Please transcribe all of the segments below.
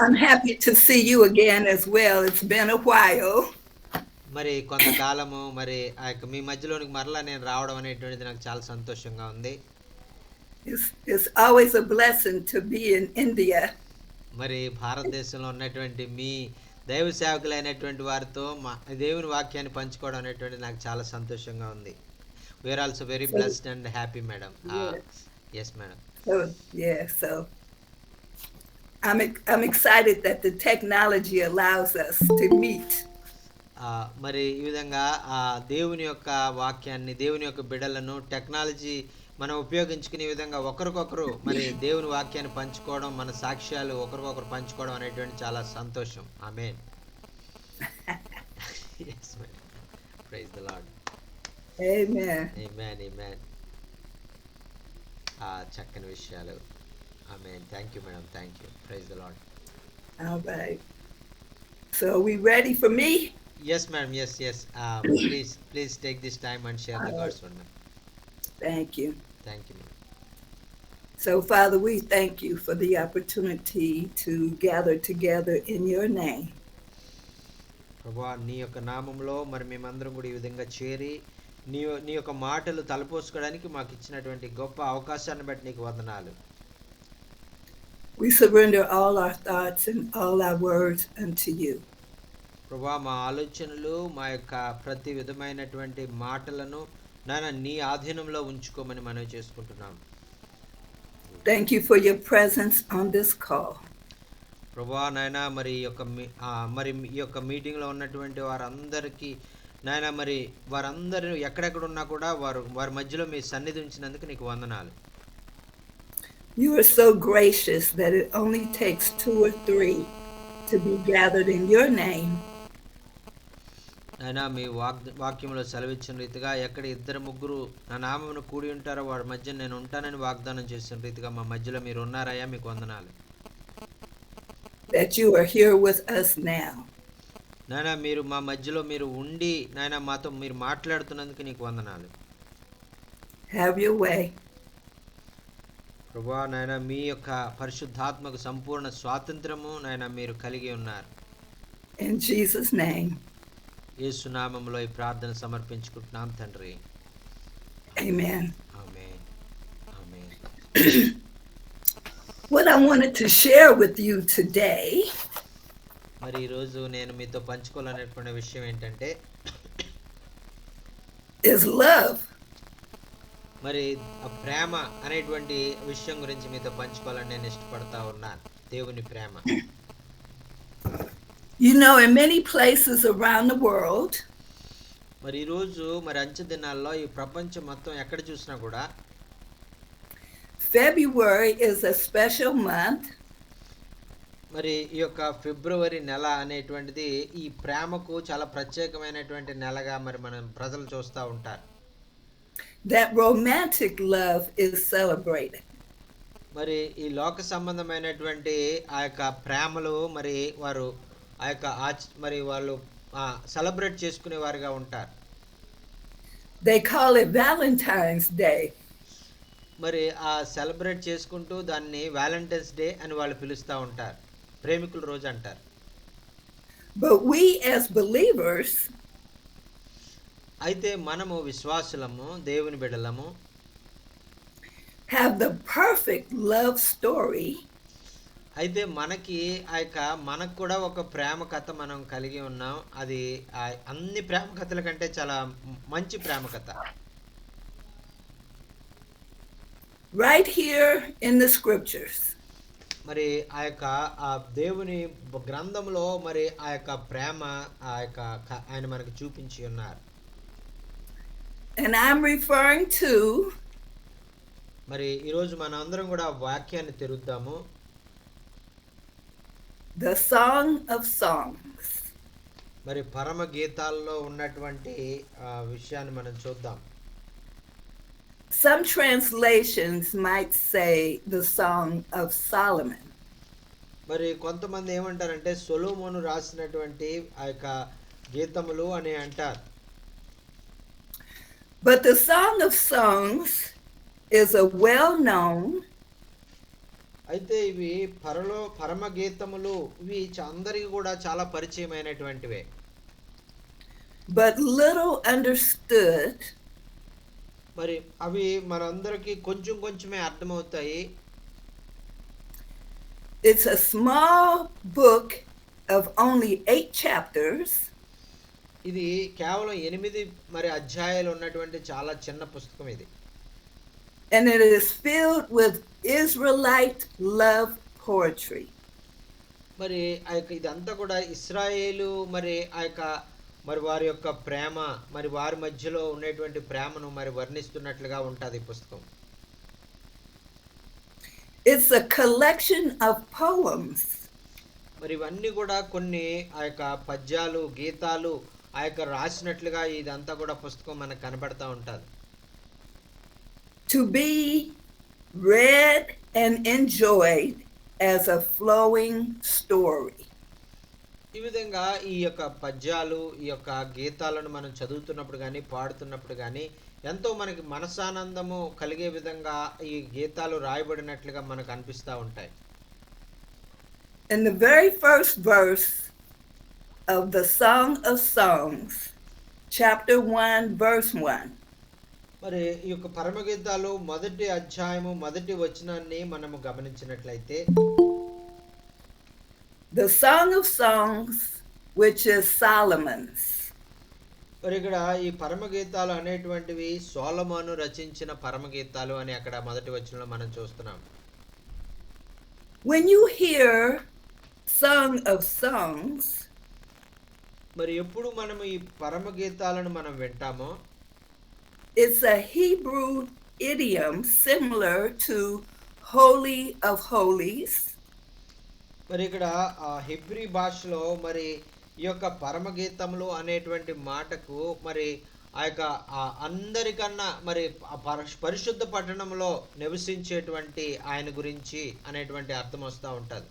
I'm happy to see you again as well. It's been a while. మరి కొంతకాలము మరి ఆ యొక్క మీ మధ్యలోనికి మరలా నేను రావడం అనేటువంటిది నాకు చాలా సంతోషంగా ఉంది. It's always a blessing to be in India. మరి భారతదేశంలో ఉన్నటువంటి మీ దైవ సేవకులైనటువంటి వారితో దేవుని వాక్యాన్ని పంచుకోవడం అనేటువంటిది నాకు చాలా సంతోషంగా ఉంది. We're also very So, blessed and happy madam. yeah. Yes madam. So I'm excited that the technology allows us to meet. మరి ఈ విధంగా దేవుని యొక్క వాక్యాన్ని దేవుని యొక్క బిడలను టెక్నాలజీ మనం ఉపయోగించుకునే విధంగా ఒకరికొకరు మరి దేవుని వాక్యాన్ని పంచుకోవడం మన సాక్ష్యాలు ఒకరికొకరు పంచుకోవడం అనేటువంటి చాలా సంతోషం. ఆమేన్. yes madam. Praise the Lord. Amen. Amen. Amen. చక్కని విషయాలు. Amen. Thank you madam. Thank you. Praise the lord. All right. So are we ready for me? Yes madam. Yes. Please take this time and share the God's word. Thank you. Thank you madam. So, Father, we thank you for the opportunity to gather together in your name. ప్రభువా నీ యొక్క నామంలో మరి మేమందరం కూడా ఈ విధంగా చేరి నీ యొక్క మాటలు తలపోసుకోవడానికి మాకు ఇచ్చినటువంటి గొప్ప అవకాశాన్ని బట్టి నీకు వందనాలు. We surrender all our thoughts and all our words unto you. ప్రభువా మా ఆలోచనలు మా యొక్క ప్రతి విధమైనటువంటి మాటలను నాయన నీ ఆధీనంలో ఉంచుకోమని మనవి చేసుకుంటున్నాం. Thank you for your presence on this call. ప్రభువా నాయన మరి ఈ యొక్క మీటింగ్లో ఉన్నటువంటి వారందరికీ నాయన మరి వారందరూ ఎక్కడెక్కడ ఉన్నా కూడా వారి మధ్యలో మీ సన్నిధి ఉంచినందుకు నీకు వందనాలు. You are so gracious that it only takes 2 or 3 to be gathered in your name. నాయన మీ వాక్యంలో సెలవిచ్చిన రీతిగా ఎక్కడ 2-3 నా నామమును కూడి ఉంటారో వారి మధ్య నేను ఉంటానని వాగ్దానం చేసిన రీతిగా మా మధ్యలో మీరు ఉన్నారయ్యా, మీకు వందనాలు. That you are here with us now. నాయన మీరు మా మధ్యలో మీరు ఉండి నాయన మాతో మీరు మాట్లాడుతున్నందుకు నీకు వందనాలు. Have your way. ప్రభువా నాయన మీ యొక్క పరిశుద్ధాత్మకు సంపూర్ణ స్వాతంత్రము నాయన మీరు కలిగి ఉన్నారు. In Jesus' name. యేసు నామములో ఈ ప్రార్థన సమర్పించుకుంటున్నాం తండ్రి. Amen. Amen. Amen. What I wanted to share with you today మరి ఈరోజు నేను మీతో పంచుకోవాలనుకునే విషయం ఏంటంటే is love. మరి ప్రేమ అనేటువంటి విషయం గురించి మీతో పంచుకోవాలని నేను ఇష్టపడతా ఉన్నాను. దేవుని ప్రేమ. You know, in many places around the world, మరి ఈరోజు మరి అంచె దినాల్లో ఈ ప్రపంచం మొత్తం ఎక్కడ చూసినా కూడా February is a special month. మరి ఈ యొక్క ఫిబ్రవరి నెల అనేటువంటిది ఈ ప్రేమకు చాలా ప్రత్యేకమైనటువంటి నెలగా మరి మనం ప్రజలు చూస్తూ ఉంటారు. That romantic love is celebrated. మరి ఈ లోక సంబంధమైనటువంటి ఆ యొక్క ప్రేమలు మరి వారు ఆ యొక్క మరి వాళ్ళు సెలబ్రేట్ చేసుకునే వారిగా ఉంటారు. They call it Valentine's Day. మరి ఆ సెలబ్రేట్ చేసుకుంటూ దాన్ని వ్యాలంటైన్స్ డే అని వాళ్ళు పిలుస్తూ ఉంటారు. ప్రేమికుల రోజు అంటారు. But we as believers అయితే మనము విశ్వాసులము, దేవుని బిడ్డలము, have the perfect love story. అయితే మనకు కూడా ఒక ప్రేమ కథ మనం కలిగి ఉన్నాం. అది అన్ని ప్రేమ కథల కంటే చాలా మంచి ప్రేమ కథ. Right here in the scriptures. మరి ఆ యొక్క దేవుని గ్రంథంలో మరి ఆ యొక్క ప్రేమ ఆయన మనకు చూపించి ఉన్నారు. And I'm referring to మరి ఈరోజు మనం అందరం కూడా వాక్యాన్ని తెరుద్దాము. the Song of Songs. మరి పరమ గీతాల్లో ఉన్నటువంటి విషయాన్ని మనం చూద్దాం. Some translations might say the Song of Solomon. మరి కొంతమంది ఏమంటారంటే సొలొమోను రాసినటువంటి ఆ యొక్క గీతములు అని అంటారు. But the Song of Songs is a well-known అయితే ఇవి పరమ గీతములు ఇవి అందరికి కూడా చాలా పరిచయమైనటువంటివే. but little understood. మరి అవి మనందరికీ కొంచెం కొంచెమే అర్థమవుతాయి. It's a small book of only 8 chapters. ఇది కేవలం 8 మరి అధ్యాయాలు ఉన్నటువంటి చాలా చిన్న పుస్తకం ఇది. And it is filled with Israelite love poetry. మరి ఇదంతా కూడా ఇశ్రాయేలు మరి మరి వారి యొక్క ప్రేమ మరి వారి మధ్యలో ఉండేటువంటి ప్రేమను మరి వర్ణిస్తున్నట్లుగా ఉంటుంది ఈ పుస్తకం. It's a collection of poems. మరి ఇవన్నీ కూడా కొన్ని పద్యాలు గీతాలు రాసినట్లుగా ఇదంతా కూడా పుస్తకం మనకు కనబడతా ఉంటుంది. To be read and enjoyed as a flowing story. ఈ విధంగా ఈ యొక్క పద్యాలు ఈ యొక్క గీతాలను మనం చదువుతున్నప్పుడు కానీ పాడుతున్నప్పుడు కానీ ఎంతో మనకి మనసానందము కలిగే విధంగా ఈ గీతాలు రాయబడినట్లుగా మనకు అనిపిస్తూ ఉంటాయి. In the very first verse of the Song of Songs, chapter 1, verse 1. మరి ఈ యొక్క పరమగీతాలు మొదటి అధ్యాయము మొదటి వచనాన్ని మనము గమనించినట్లయితే, the Song of Songs, which is Solomon's. మరి ఇక్కడ ఈ పరమగీతాలు అనేటువంటివి సొలొమోను రచించిన పరమగీతాలు అని అక్కడ మొదటి వచనంలో మనం చూస్తున్నాం. When you hear Song of Songs, మరి ఎప్పుడు మనం ఈ పరమగీతాలను మనం వింటామో, it's a Hebrew idiom similar to Holy of Holies. మరి ఇక్కడ హెబ్రీ భాషలో మరి ఈ యొక్క పరమగీతములు అనేటువంటి మాటకు మరి అందరికన్నా మరి పరిశుద్ధ పట్టణంలో నివసించేటువంటి ఆయన గురించి అనేటువంటి అర్థం వస్తూ ఉంటుంది.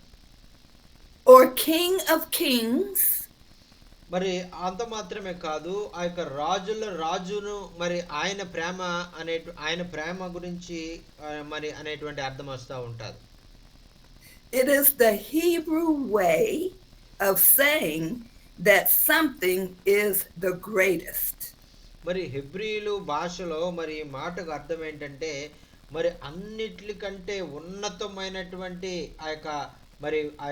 Or King of Kings. మరి అంత మాత్రమే కాదు, ఆ యొక్క రాజును మరి ఆయన ప్రేమ గురించి మరి అనేటువంటి అర్థం వస్తూ ఉంటుంది. It is the Hebrew way of saying that something is the greatest. మరి హెబ్రీలు భాషలో మరి మాటకు అర్థం ఏంటంటే మరి అన్నిటికంటే ఉన్నతమైనటువంటి మరి ఆ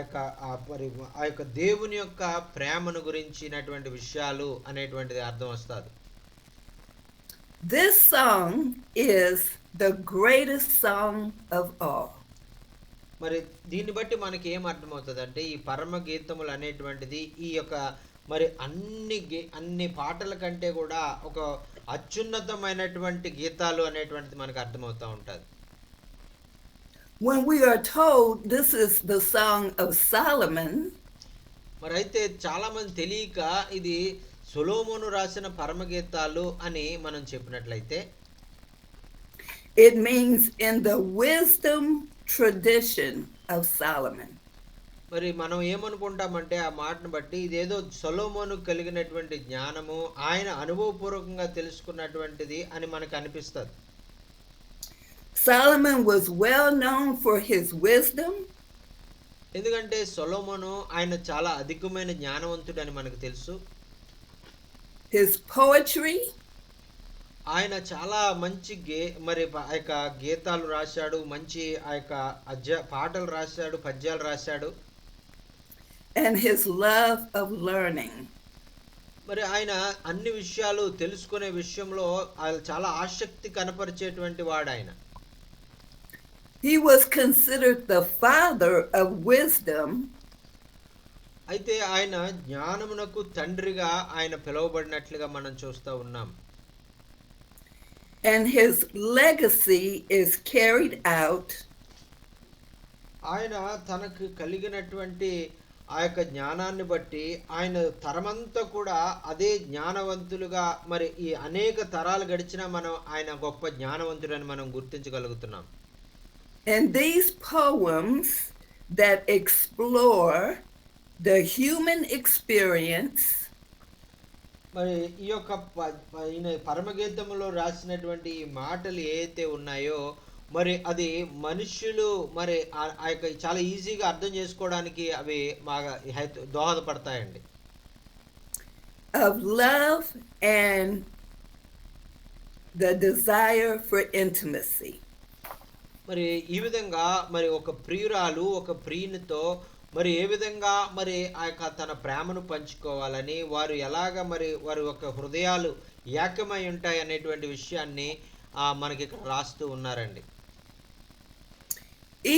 యొక్క దేవుని యొక్క ప్రేమను గురించినటువంటి విషయాలు అనేటువంటిది అర్థం వస్తుంది. This song is the greatest song of all. మరి దీన్ని బట్టి మనకి ఏం అర్థమవుతుంది అంటే ఈ పరమ గీతములు అనేటువంటిది ఈ యొక్క మరి అన్ని పాటల కంటే కూడా ఒక అత్యున్నతమైనటువంటి గీతాలు అనేటువంటిది మనకు అర్థమవుతూ ఉంటుంది. When we are told this is the Song of Solomon, మరి అయితే చాలా మంది తెలియక ఇది సొలొమోను రాసిన పరమగీతాలు అని మనం చెప్పినట్లయితే, it means in the wisdom tradition of Solomon. మరి మనం ఏమనుకుంటామంటే ఆ మాటను బట్టి ఇదేదో సొలొమోను కలిగినటువంటి జ్ఞానము ఆయన అనుభవపూర్వకంగా తెలుసుకున్నటువంటిది అని మనకు అనిపిస్తుంది. Solomon was well known for his wisdom. ఎందుకంటే సొలొమోను ఆయన చాలా అధికమైన జ్ఞానవంతుడు అని మనకు తెలుసు. His poetry. ఆయన చాలా మంచి మరి ఆ యొక్క గీతాలు రాశాడు, మంచి ఆ యొక్క పాటలు రాశాడు, పద్యాలు రాశాడు. And his love of learning. మరి ఆయన అన్ని విషయాలు తెలుసుకునే విషయంలో ఆయన చాలా ఆసక్తి కనపరిచేటువంటి వాడు ఆయన. He was considered the father of wisdom. అయితే ఆయన జ్ఞానమునకు తండ్రిగా ఆయన పిలువబడినట్లుగా మనం చూస్తూ ఉన్నాం. And his legacy is carried out. ఆయన తనకు కలిగినటువంటి ఆ యొక్క జ్ఞానాన్ని బట్టి ఆయన తరమంతా కూడా అదే జ్ఞానవంతులుగా మరి ఈ అనేక తరాలు గడిచినా మనం ఆయన గొప్ప జ్ఞానవంతుడని మనం గుర్తించగలుగుతున్నాం. And these poems that explore the human experience, మరి ఈ యొక్క పరమగీతములో రాసినటువంటి ఈ మాటలు ఏవైతే ఉన్నాయో మరి అది మనుష్యులు మరి ఆ యొక్క చాలా ఈజీగా అర్థం చేసుకోవడానికి అవి బాగా దోహదపడతాయండి. of love and the desire for intimacy. మరి ఈ విధంగా మరి ఒక ప్రియురాలు ఒక ప్రియునితో మరి ఏ విధంగా మరి ఆ యొక్క తన ప్రేమను పంచుకోవాలని వారు ఎలాగ మరి వారి యొక్క హృదయాలు ఏకమై ఉంటాయి అనేటువంటి విషయాన్ని మనకి ఇక్కడ రాస్తూ ఉన్నారండి.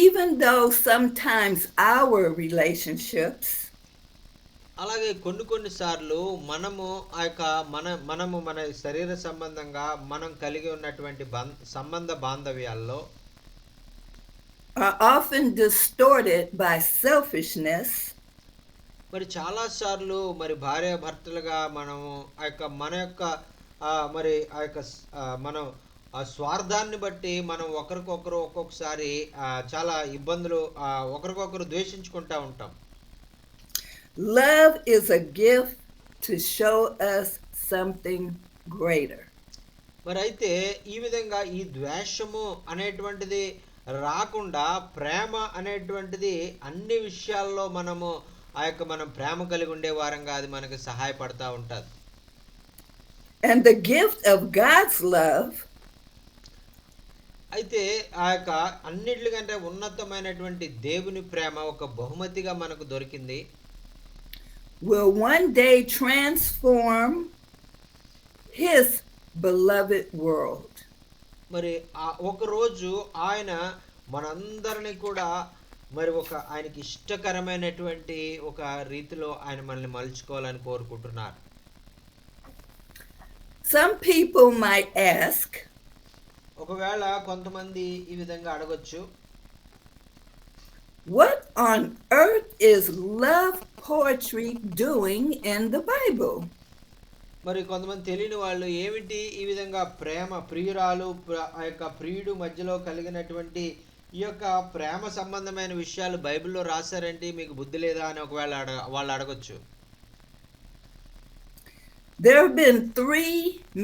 Even though sometimes our relationships అలాగే కొన్ని సార్లు మనము ఆ యొక్క మనము మన శరీర సంబంధంగా మనం కలిగి ఉన్నటువంటి సంబంధ బాంధవ్యాల్లో are often distorted by selfishness, మరి చాలా సార్లు మరి భార్యాభర్తలుగా మనము మన యొక్క మరి మనం ఆ స్వార్థాన్ని బట్టి మనం ఒకరికొకరు ఒక్కొక్కసారి చాలా ఇబ్బందులు ఒకరికొకరు ద్వేషించుకుంటా ఉంటాం. love is a gift to show us something greater. మరి అయితే ఈ విధంగా ఈ ద్వేషము అనేటువంటిది రాకుండా ప్రేమ అనేటువంటిది అన్ని విషయాల్లో మనము మనం ప్రేమ కలిగి ఉండే వారంగా అది మనకు సహాయపడతా ఉంటుంది. And the gift of God's love అయితే అన్నిటికంటే ఉన్నతమైనటువంటి దేవుని ప్రేమ ఒక బహుమతిగా మనకు దొరికింది. will one day transform his beloved world. మరి ఒక రోజు ఆయన మనందరినీ కూడా మరి ఆయనకి ఇష్టకరమైనటువంటి ఒక రీతిలో ఆయన మనల్ని మలుచుకోవాలని కోరుకుంటున్నారు. Some people might ask, ఒకవేళ కొంతమంది ఈ విధంగా అడగొచ్చు, what on earth is love poetry doing in the Bible? మరి కొంతమంది తెలియని వాళ్ళు ఏమిటి ఈ విధంగా ప్రియురాలు ఆ యొక్క ప్రియుడు మధ్యలో కలిగినటువంటి ఈ యొక్క ప్రేమ సంబంధమైన విషయాలు బైబిల్లో రాశారంటే మీకు బుద్ధి లేదా అని ఒకవేళ వాళ్ళు అడగొచ్చు. There have been 3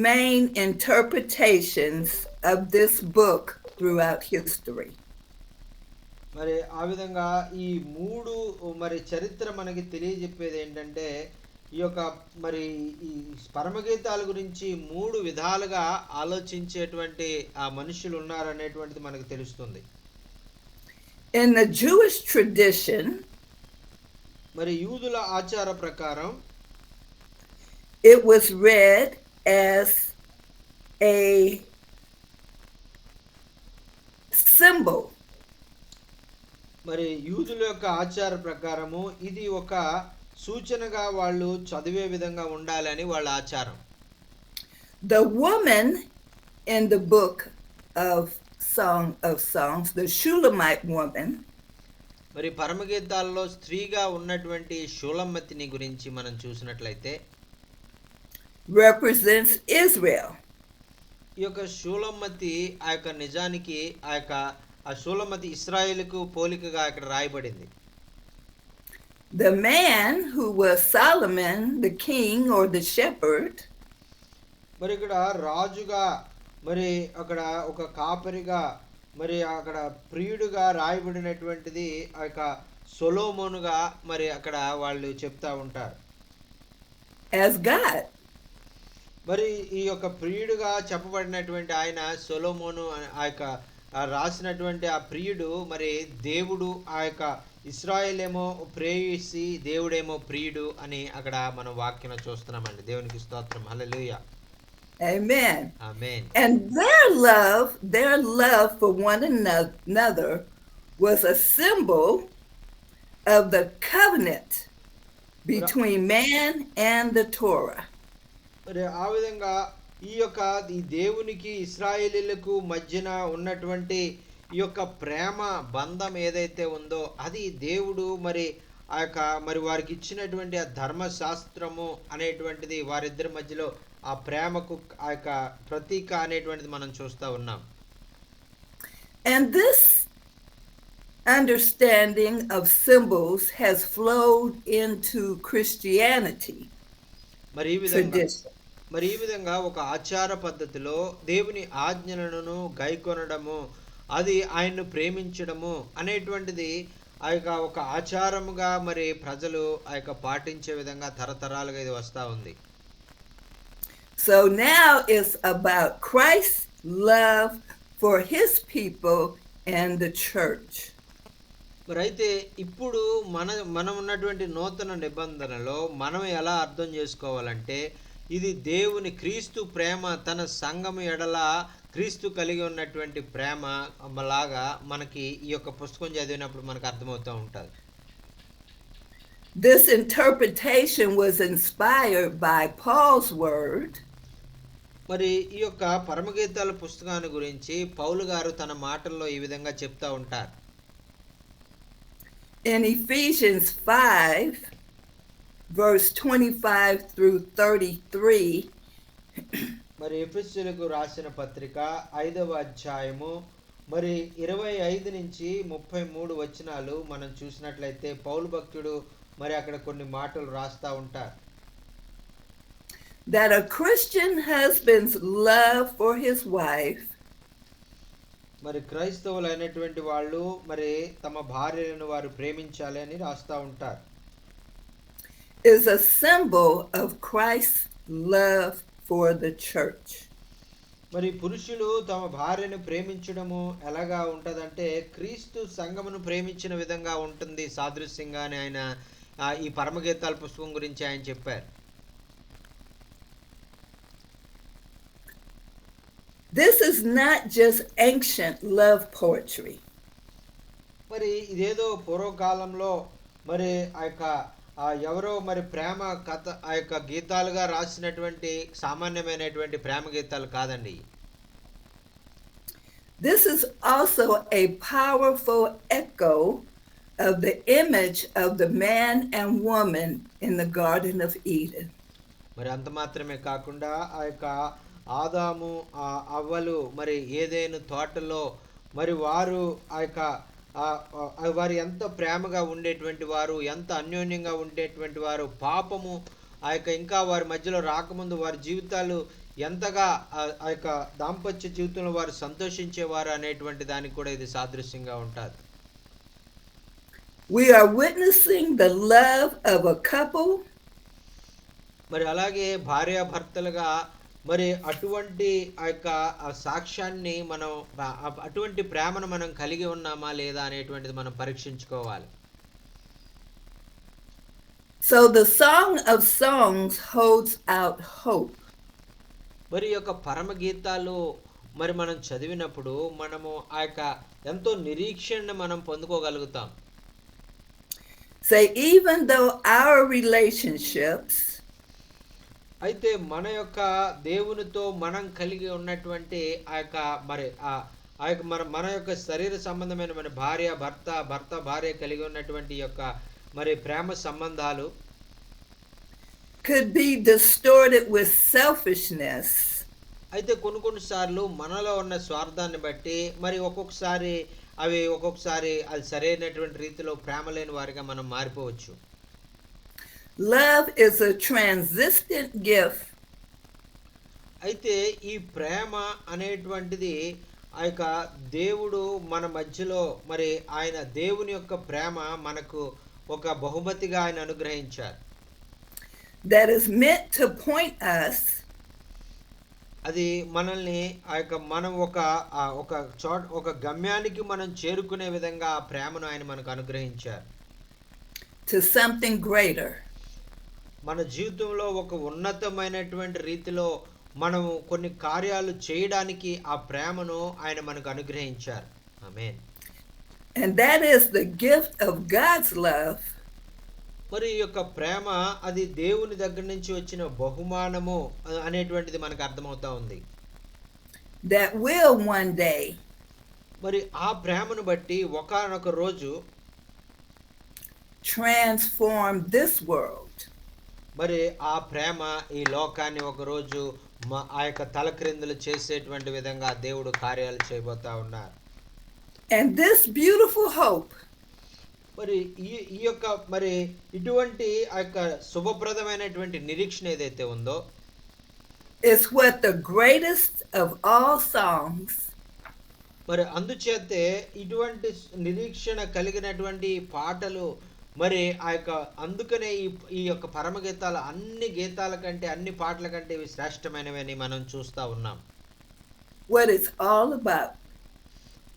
main interpretations of this book throughout history. మరి ఆ విధంగా ఈ 3 మరి చరిత్ర మనకి తెలియజెప్పేది ఏంటంటే ఈ యొక్క మరి ఈ పరమగీతాల గురించి 3 విధాలుగా ఆలోచించేటువంటి ఆ మనుషులు ఉన్నారనేటువంటిది మనకు తెలుస్తుంది. In the Jewish tradition, మరి యూదుల ఆచార ప్రకారం it was read as a symbol. మరి యూదుల యొక్క ఆచార ప్రకారము ఇది ఒక సూచనగా వాళ్ళు చదివే విధంగా ఉండాలని వాళ్ళ ఆచారం. The woman in the book of Song of Songs, the Shulamite woman, మరి పరమగీతాల్లో స్త్రీగా ఉన్నటువంటి షూలమ్మతిని గురించి మనం చూసినట్లయితే represents Israel. ఈ యొక్క షూలమ్మతి నిజానికి ఆ షూలమ్మతి ఇశ్రాయేలుకు పోలికగా ఇక్కడ రాయబడింది. The man who was Solomon, the king or the shepherd, మరి ఇక్కడ రాజుగా మరి అక్కడ ఒక కాపరిగా మరి అక్కడ ప్రియుడుగా రాయబడినటువంటిది సొలొమోనుగా మరి అక్కడ వాళ్ళు చెప్తా ఉంటారు. as God. మరి ఈ యొక్క ప్రియుడుగా చెప్పబడినటువంటి ఆయన సొలొమోను రాసినటువంటి ఆ ప్రియుడు మరి దేవుడు ఇశ్రాయేలేమో ప్రేయసి దేవుడేమో ప్రియుడు అని అక్కడ మనం వాక్యం చూస్తున్నామండి. దేవునికి స్తోత్రం. హల్లెలూయా. Amen. Amen. And their love for one another was a symbol of the covenant between man and the Torah. మరి ఆ విధంగా ఈ దేవునికి ఇశ్రాయేలీయులకు మధ్యన ఉన్నటువంటి ఈ యొక్క ప్రేమ బంధం ఏదైతే ఉందో అది దేవుడు మరి మరి వారికి ఇచ్చినటువంటి ఆ ధర్మశాస్త్రము అనేటువంటిది వారిద్దరి మధ్యలో ఆ ప్రేమకు ప్రతీక అనేటువంటిది మనం చూస్తా ఉన్నాం. And this understanding of symbols has flowed into Christianity. మరి ఈ విధంగా ఒక ఆచార పద్ధతిలో దేవుని ఆజ్ఞలను గైకొనడము అది ఆయన్ను ప్రేమించడము అనేటువంటిది ఆ యొక్క ఒక ఆచారముగా మరి ప్రజలు ఆ యొక్క పాటించే విధంగా తరతరాలుగా ఇది వస్తా ఉంది. So now it's about Christ's love for his people and the church. మరైతే ఇప్పుడు మనం ఉన్నటువంటి నూతన నిబంధనలో మనం ఎలా అర్థం చేసుకోవాలంటే ఇది దేవుని క్రీస్తు ప్రేమ తన సంఘము ఎడల క్రీస్తు కలిగి ఉన్నటువంటి ప్రేమ లాగా మనకి ఈ యొక్క పుస్తకం చదివినప్పుడు మనకు అర్థమవుతూ ఉంటుంది. This interpretation was inspired by Paul's word. మరి ఈ యొక్క పరమగీతాల పుస్తకాన్ని గురించి పౌలు గారు తన మాటల్లో ఈ విధంగా చెప్తా ఉంటారు. In Ephesians 5, verse 25 through 33, మరి ఎఫెసీయులకు రాసిన పత్రిక 5వ అధ్యాయము మరి 25 నుంచి 33 వచనాలు మనం చూసినట్లయితే పౌలు భక్తుడు మరి అక్కడ కొన్ని మాటలు రాస్తా ఉంటారు. that a Christian husband's love for his wife మరి క్రైస్తవులైనటువంటి వాళ్ళు మరి తమ భార్యలను వారు ప్రేమించాలి అని రాస్తా ఉంటారు. is a symbol of Christ's love for the church. మరి పురుషులు తమ భార్యను ప్రేమించడము ఎలాగా ఉంటదంటే క్రీస్తు సంఘమును ప్రేమించిన విధంగా ఉంటుంది సాదృశ్యంగా అని ఆయన ఈ పరమగీతాల పుస్తకం గురించి ఆయన చెప్పారు. This is not just ancient love poetry. మరి ఇదేదో పూర్వకాలంలో మరి ఆ యొక్క ఎవరో మరి ప్రేమ కథ ఆ యొక్క గీతాలుగా రాసినటువంటి సామాన్యమైనటువంటి ప్రేమ గీతాలు కాదండి. This is also a powerful echo of the image of the man and woman in the Garden of Eden. మరి అంత మాత్రమే కాకుండా ఆ యొక్క ఆదాము అవ్వలు మరి ఏదైనా తోటలో మరి వారు ఆ యొక్క వారు ఎంత ప్రేమగా ఉండేటువంటి వారు, ఎంత అన్యోన్యంగా ఉండేటువంటి వారు, పాపము ఆ యొక్క ఇంకా వారి మధ్యలో రాకముందు వారి జీవితాలు ఎంతగా ఆ యొక్క దాంపత్య జీవితంలో వారు సంతోషించేవారు అనేటువంటి దానికి కూడా ఇది సాదృశ్యంగా ఉంటుంది. We are witnessing the love of a couple. మరి అలాగే భార్యాభర్తలుగా మరి అటువంటి ఆ యొక్క సాక్ష్యాన్ని మనం అటువంటి ప్రేమను మనం కలిగి ఉన్నామా లేదా అనేటువంటిది మనం పరీక్షించుకోవాలి. So the Song of Songs holds out hope. మరి యొక్క పరమ గీతాలు మరి మనం చదివినప్పుడు మనము ఆ యొక్క ఎంతో నిరీక్షణను మనం పొందుకోగలుగుతాం. Say even though our relationships అయితే మన యొక్క దేవునితో మనం కలిగి ఉన్నటువంటి ఆ యొక్క మరి ఆ యొక్క మన యొక్క శరీర సంబంధమైన మన భర్త భార్య కలిగి ఉన్నటువంటి యొక్క మరి ప్రేమ సంబంధాలు could be distorted with selfishness. అయితే కొన్నిసార్లు మనలో ఉన్న స్వార్థాన్ని బట్టి మరి ఒక్కొక్కసారి అది సరైనటువంటి రీతిలో ప్రేమ లేని వారిగా మనం మారిపోవచ్చు. Love is a transcendent gift. అయితే ఈ ప్రేమ అనేటువంటిది ఆ యొక్క దేవుడు మన మధ్యలో మరి ఆయన దేవుని యొక్క ప్రేమ మనకు ఒక బహుమతిగా ఆయన అనుగ్రహించారు. That is meant to point us అది మనల్ని ఆ యొక్క మనం ఒక గమ్యానికి మనం చేరుకునే విధంగా ఆ ప్రేమను ఆయన మనకు అనుగ్రహించారు. to something greater. మన జీవితంలో ఒక ఉన్నతమైనటువంటి రీతిలో మనం కొన్ని కార్యాలు చేయడానికి ఆ ప్రేమను ఆయన మనకు అనుగ్రహించారు. ఆమేన్. And that is the gift of God's love. మరి ఈ యొక్క ప్రేమ అది దేవుని దగ్గర నుంచి వచ్చిన బహుమానము అనేటువంటిది మనకు అర్థమవుతా ఉంది. That will one day మరి ఆ ప్రేమను బట్టి ఒకానొక రోజు transform this world. మరి ఆ ప్రేమ ఈ లోకాన్ని ఒక రోజు ఆ యొక్క తలక్రిందులు చేసేటువంటి విధంగా దేవుడు కార్యాలు చేయబోతా ఉన్నారు. And this beautiful hope మరి ఈ యొక్క మరి ఇటువంటి ఆ యొక్క శుభప్రదమైనటువంటి నిరీక్షణ ఏదైతే ఉందో is what the greatest of all songs మరి అందుచేతే ఇటువంటి నిరీక్షణ కలిగినటువంటి పాటలు మరి ఆ యొక్క అందుకనే ఈ యొక్క పరమగీతాలు అన్ని గీతాల కంటే అన్ని పాటల కంటే ఇవి శ్రేష్టమైనవని మనం చూస్తా ఉన్నాం. what it's all about.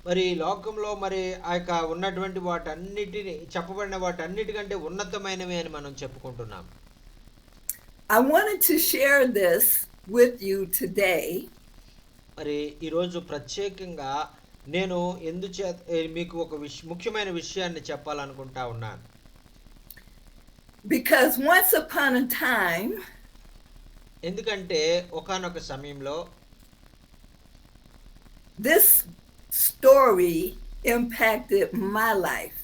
మరి ఈ లోకంలో మరి ఆ యొక్క ఉన్నటువంటి వాటన్నిటిని చెప్పబడిన వాటన్నిటికంటే ఉన్నతమైనవి అని మనం చెప్పుకుంటున్నాం. I wanted to share this with you today మరి ఈరోజు ప్రత్యేకంగా నేను మీకు ఒక ముఖ్యమైన విషయాన్ని చెప్పాలనుకుంటా ఉన్నాను. because once upon a time ఎందుకంటే ఒకానొక సమయంలో this story impacted my life.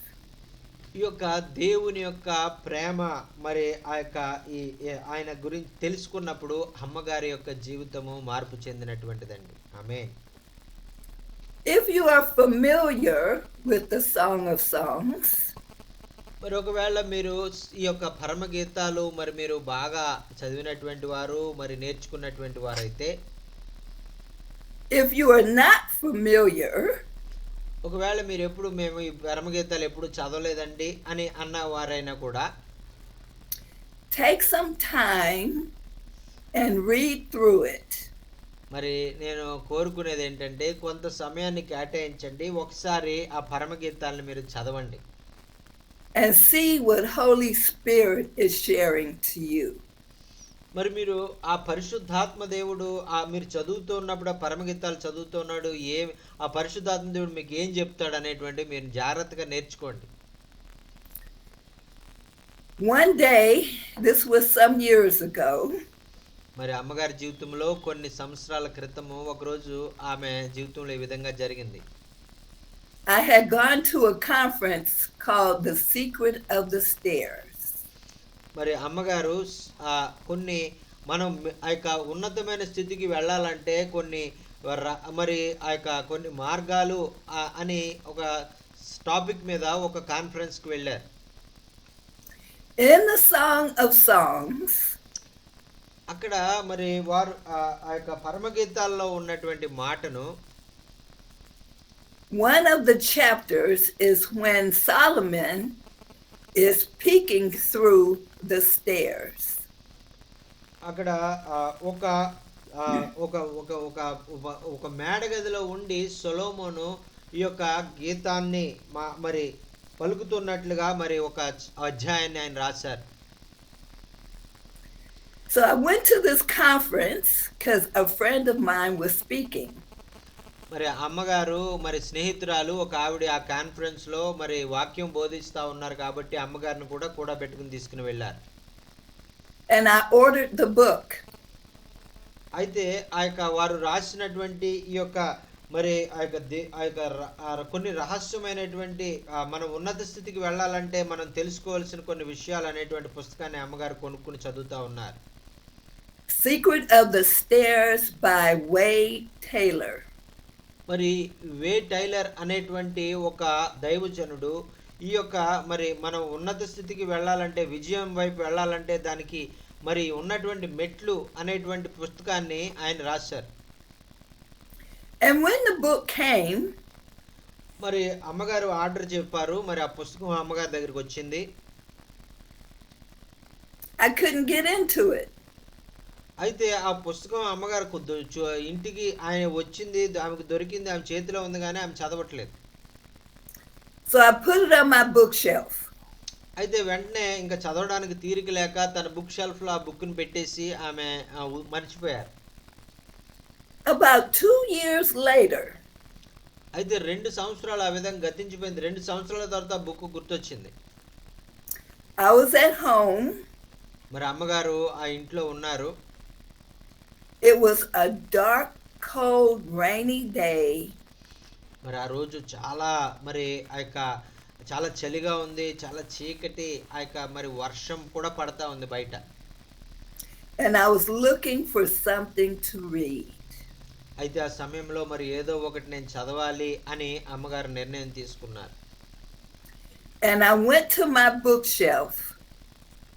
ఈ యొక్క దేవుని యొక్క ప్రేమ మరి ఆ యొక్క ఆయన గురించి తెలుసుకున్నప్పుడు అమ్మగారి యొక్క జీవితము మార్పు చెందినటువంటిదండి. ఆమేన్. If you are familiar with the Song of Songs, మరి ఒకవేళ మీరు ఈ యొక్క పరమగీతాలు మరి మీరు బాగా చదివినటువంటి వారు మరి నేర్చుకున్నటువంటి వారైతే, if you are not familiar, ఒకవేళ మీరు మేము ఈ పరమగీతాలు ఎప్పుడు చదవలేదండి అని అన్న వారైనా కూడా take some time and read through it. మరి నేను కోరుకునేది ఏంటంటే కొంత సమయాన్ని కేటాయించండి, ఒకసారి ఆ పరమగీతాలను మీరు చదవండి. And see what Holy Spirit is sharing to you. మరి మీరు ఆ పరిశుద్ధాత్మ దేవుడు మీరు చదువుతూ ఉన్నప్పుడు ఆ పరమగీతాలు చదువుతున్నాడు ఆ పరిశుద్ధాత్మ దేవుడు మీకు ఏం చెప్తాడు అనేటువంటి మీరు జాగ్రత్తగా నేర్చుకోండి. One day, this was some years ago, మరి అమ్మగారి జీవితంలో కొన్ని సంవత్సరాల క్రితము ఒకరోజు ఆమె జీవితంలో ఈ విధంగా జరిగింది. I had gone to a conference called The Secret of the Stairs. మరి అమ్మగారు కొన్ని మనం ఆ యొక్క ఉన్నతమైన స్థితికి వెళ్ళాలంటే కొన్ని మరి ఆ యొక్క కొన్ని మార్గాలు అని ఒక టాపిక్ మీద ఒక కాన్ఫరెన్స్కి వెళ్ళారు. In the Song of Songs, అక్కడ మరి వారు ఆ యొక్క పరమగీతాల్లో ఉన్నటువంటి మాటను, one of the chapters is when Solomon is peeking through the stairs. అక్కడ ఒక ఒక ఒక ఒక ఒక మేడగదిలో ఉండి సొలొమోను ఈ యొక్క గీతాన్ని మరి పలుకుతున్నట్లుగా మరి ఒక అధ్యాయాన్ని ఆయన రాశారు. So I went to this conference because a friend of mine was speaking. మరి అమ్మగారు మరి స్నేహితురాలు ఒక ఆవిడ ఆ కాన్ఫరెన్స్ లో మరి వాక్యం బోధిస్తా ఉన్నారు కాబట్టి అమ్మగారిని కూడా పెట్టుకుని తీసుకుని వెళ్ళారు. And I ordered the book. అయితే ఆ యొక్క వారు రాసినటువంటి ఈ యొక్క మరి ఆ యొక్క కొన్ని రహస్యమైనటువంటి మనం ఉన్నత స్థితికి వెళ్ళాలంటే మనం తెలుసుకోవాల్సిన కొన్ని విషయాలు అనేటువంటి పుస్తకాన్ని అమ్మగారు కొనుక్కుని చదువుతా ఉన్నారు. Secret of the Stairs by Wade Taylor. మరి వే టైలర్ అనేటువంటి ఒక దైవజనుడు ఈ యొక్క మరి మనం ఉన్నత స్థితికి వెళ్ళాలంటే విజయం వైపు వెళ్ళాలంటే దానికి మరి ఉన్నటువంటి మెట్లు అనేటువంటి పుస్తకాన్ని ఆయన రాశారు. And when the book came, మరి అమ్మగారు ఆర్డర్ చెప్పారు, మరి ఆ పుస్తకం అమ్మగారి దగ్గరికి వచ్చింది. I couldn't get into it. అయితే ఆ పుస్తకం అమ్మగారు ఇంటికి ఆయన వచ్చింది, ఆమెకు దొరికింది, ఆమె చేతిలో ఉంది కానీ ఆమె చదవట్లేదు. So I put it on my bookshelf. అయితే వెంటనే ఇంకా చదవడానికి తీరిక లేక తన బుక్ షెల్ఫ్ లో ఆ బుక్ ని పెట్టేసి ఆమె మర్చిపోయారు. About 2 years later, అయితే 2 సంవత్సరాలు ఆ విధంగా గతించిపోయింది. 2 సంవత్సరాల తర్వాత ఆ బుక్ గుర్తొచ్చింది. I was at home. మరి అమ్మగారు ఆ ఇంట్లో ఉన్నారు. It was a dark, cold, rainy day. మరి ఆ రోజు చాలా మరి ఆ యొక్క చాలా చలిగా ఉంది, చాలా చీకటి, ఆ యొక్క మరి వర్షం కూడా పడతా ఉంది బయట. And I was looking for something to read. అయితే ఆ సమయంలో మరి ఏదో ఒకటి నేను చదవాలి అని అమ్మగారు నిర్ణయం తీసుకున్నారు. And I went to my bookshelf.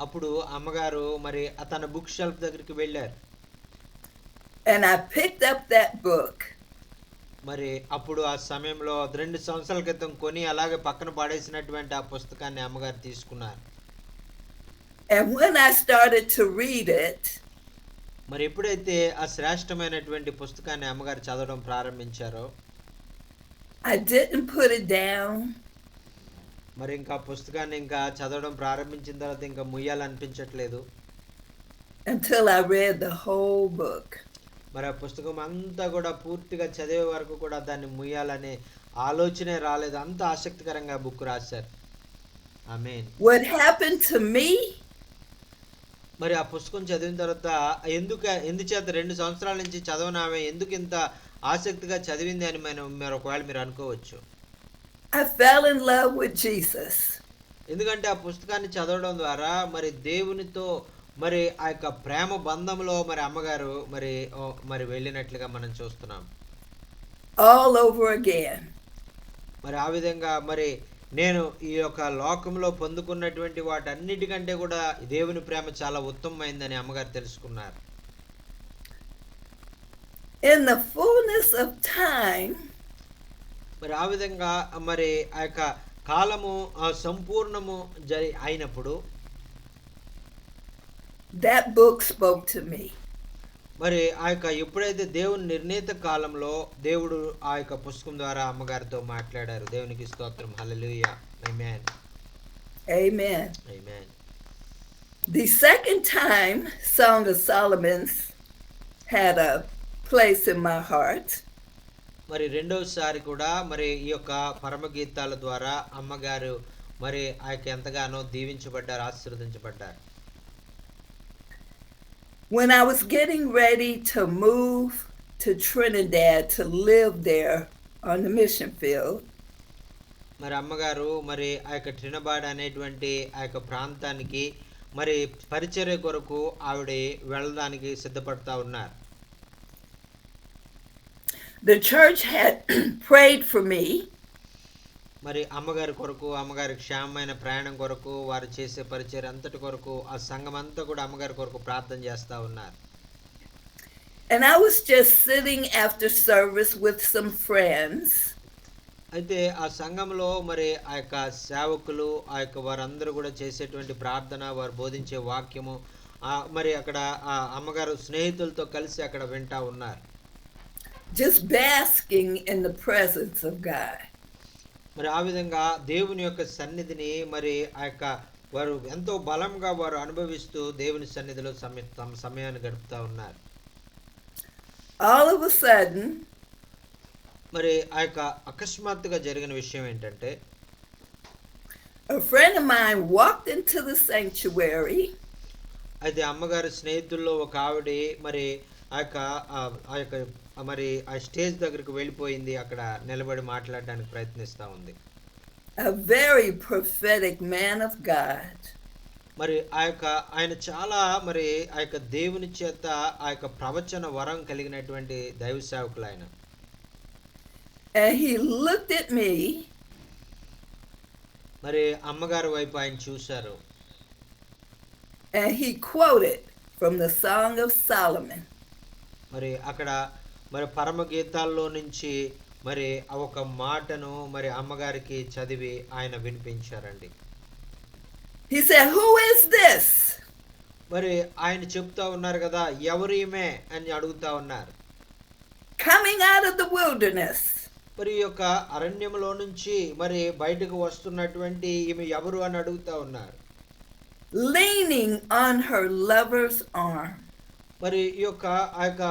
అప్పుడు అమ్మగారు మరి తన బుక్ షెల్ఫ్ దగ్గరికి వెళ్ళారు. And I picked up that book. మరి అప్పుడు ఆ సమయంలో 2 సంవత్సరాల క్రితం కొని అలాగే పక్కన పడేసినటువంటి ఆ పుస్తకాన్ని అమ్మగారు తీసుకున్నారు. And when I started to read it, మరి ఎప్పుడైతే ఆ శ్రేష్టమైనటువంటి పుస్తకాన్ని అమ్మగారు చదవడం ప్రారంభించారో, I didn't put it down మరి ఇంకా పుస్తకాన్ని ఇంకా చదవడం ప్రారంభించిన తర్వాత ఇంకా ముయ్యాలనిపించట్లేదు. until I read the whole book. మరి ఆ పుస్తకం అంతా కూడా పూర్తిగా చదివే వరకు కూడా దాన్ని ముయ్యాలనే ఆలోచనే రాలేదు. అంత ఆసక్తికరంగా బుక్ రాశారు. ఆమేన్. What happened to me మరి ఆ పుస్తకం చదివిన తర్వాత ఎందుచేత 2 సంవత్సరాల నుంచి చదవనామె ఎందుకు ఇంత ఆసక్తిగా చదివింది అని మీరు ఒకవేళ మీరు అనుకోవచ్చు. I fell in love with Jesus. ఎందుకంటే ఆ పుస్తకాన్ని చదవడం ద్వారా మరి దేవునితో మరి ఆ యొక్క ప్రేమ బంధంలో మరి అమ్మగారు మరి వెళ్ళినట్లుగా మనం చూస్తున్నాం. All over again. మరి ఆ విధంగా మరి నేను ఈ యొక్క లోకంలో పొందుకున్నటువంటి వాటన్నిటికంటే కూడా దేవుని ప్రేమ చాలా ఉత్తమమైందని అమ్మగారు తెలుసుకున్నారు. In the fullness of time, మరి ఆ విధంగా మరి ఆ యొక్క కాలము సంపూర్ణము అయినప్పుడు that book spoke to me. మరి ఆ యొక్క ఎప్పుడైతే దేవుని నిర్ణీత కాలంలో దేవుడు ఆ యొక్క పుస్తకం ద్వారా అమ్మగారితో మాట్లాడారు. దేవునికి స్తోత్రం. హల్లెలూయా. ఆమేన్. Amen. Amen. The second time Song of Solomon had a place in my heart. మరి రెండోసారి కూడా మరి ఈ యొక్క పరమగీతాల ద్వారా అమ్మగారు మరి ఆ యొక్క ఎంతగానో దీవించబడ్డారు, ఆశీర్వదించబడ్డారు. When I was getting ready to move to Trinidad to live there on the mission field, మరి అమ్మగారు మరి ఆ యొక్క ట్రినబాడ్ అనేటువంటి ఆ యొక్క ప్రాంతానికి మరి పరిచర్య కొరకు ఆవిడ వెళ్ళడానికి సిద్ధపడతా ఉన్నారు. the church had prayed for me. మరి అమ్మగారి కొరకు, అమ్మగారి క్షేమమైన ప్రయాణం కొరకు, వారు చేసే పరిచర్య అంతటి కొరకు ఆ సంఘం అంతా కూడా అమ్మగారి కొరకు ప్రార్థన చేస్తా ఉన్నారు. And I was just sitting after service with some friends. అయితే ఆ సంఘంలో మరి ఆ యొక్క సేవకులు ఆ యొక్క వారందరూ కూడా చేసేటువంటి ప్రార్థన, వారు బోధించే వాక్యము మరి అక్కడ ఆ అమ్మగారు స్నేహితులతో కలిసి అక్కడ వింటా ఉన్నారు. Just basking in the presence of God. మరి ఆ విధంగా దేవుని యొక్క సన్నిధిని మరి ఆ యొక్క వారు ఎంతో బలంగా వారు అనుభవిస్తూ దేవుని సన్నిధిలో తమ సమయాన్ని గడుపుతా ఉన్నారు. All of a sudden, మరి ఆ యొక్క అకస్మాత్తుగా జరిగిన విషయం ఏంటంటే, a friend of mine walked into the sanctuary. అయితే అమ్మగారి స్నేహితుల్లో ఒక ఆవిడ మరి ఆ యొక్క మరి ఆ స్టేజ్ దగ్గరికి వెళ్ళిపోయింది. అక్కడ నిలబడి మాట్లాడడానికి ప్రయత్నిస్తా ఉంది. A very prophetic man of God. మరి ఆయన చాలా మరి ఆ యొక్క దేవుని చేత ఆ యొక్క ప్రవచన వరం కలిగినటువంటి దైవ సేవకులు ఆయన. And he looked at me. మరి అమ్మగారి వైపు ఆయన చూశారు. And he quoted from the Song of Solomon. మరి అక్కడ మరి పరమ గీతాల్లో నుంచి మరి ఒక మాటను మరి అమ్మగారికి చదివి ఆయన వినిపించారండి. He said, "Who is this?" మరి ఆయన చెప్తా ఉన్నారు కదా, ఎవరు ఈమె అని అడుగుతా ఉన్నారు. Coming out of the wilderness. మరి ఈ యొక్క అరణ్యంలో నుంచి మరి బయటకు వస్తున్నటువంటి ఈమె ఎవరు అని అడుగుతా ఉన్నారు. Leaning on her lover's arm. మరి ఈ యొక్క ఆ యొక్క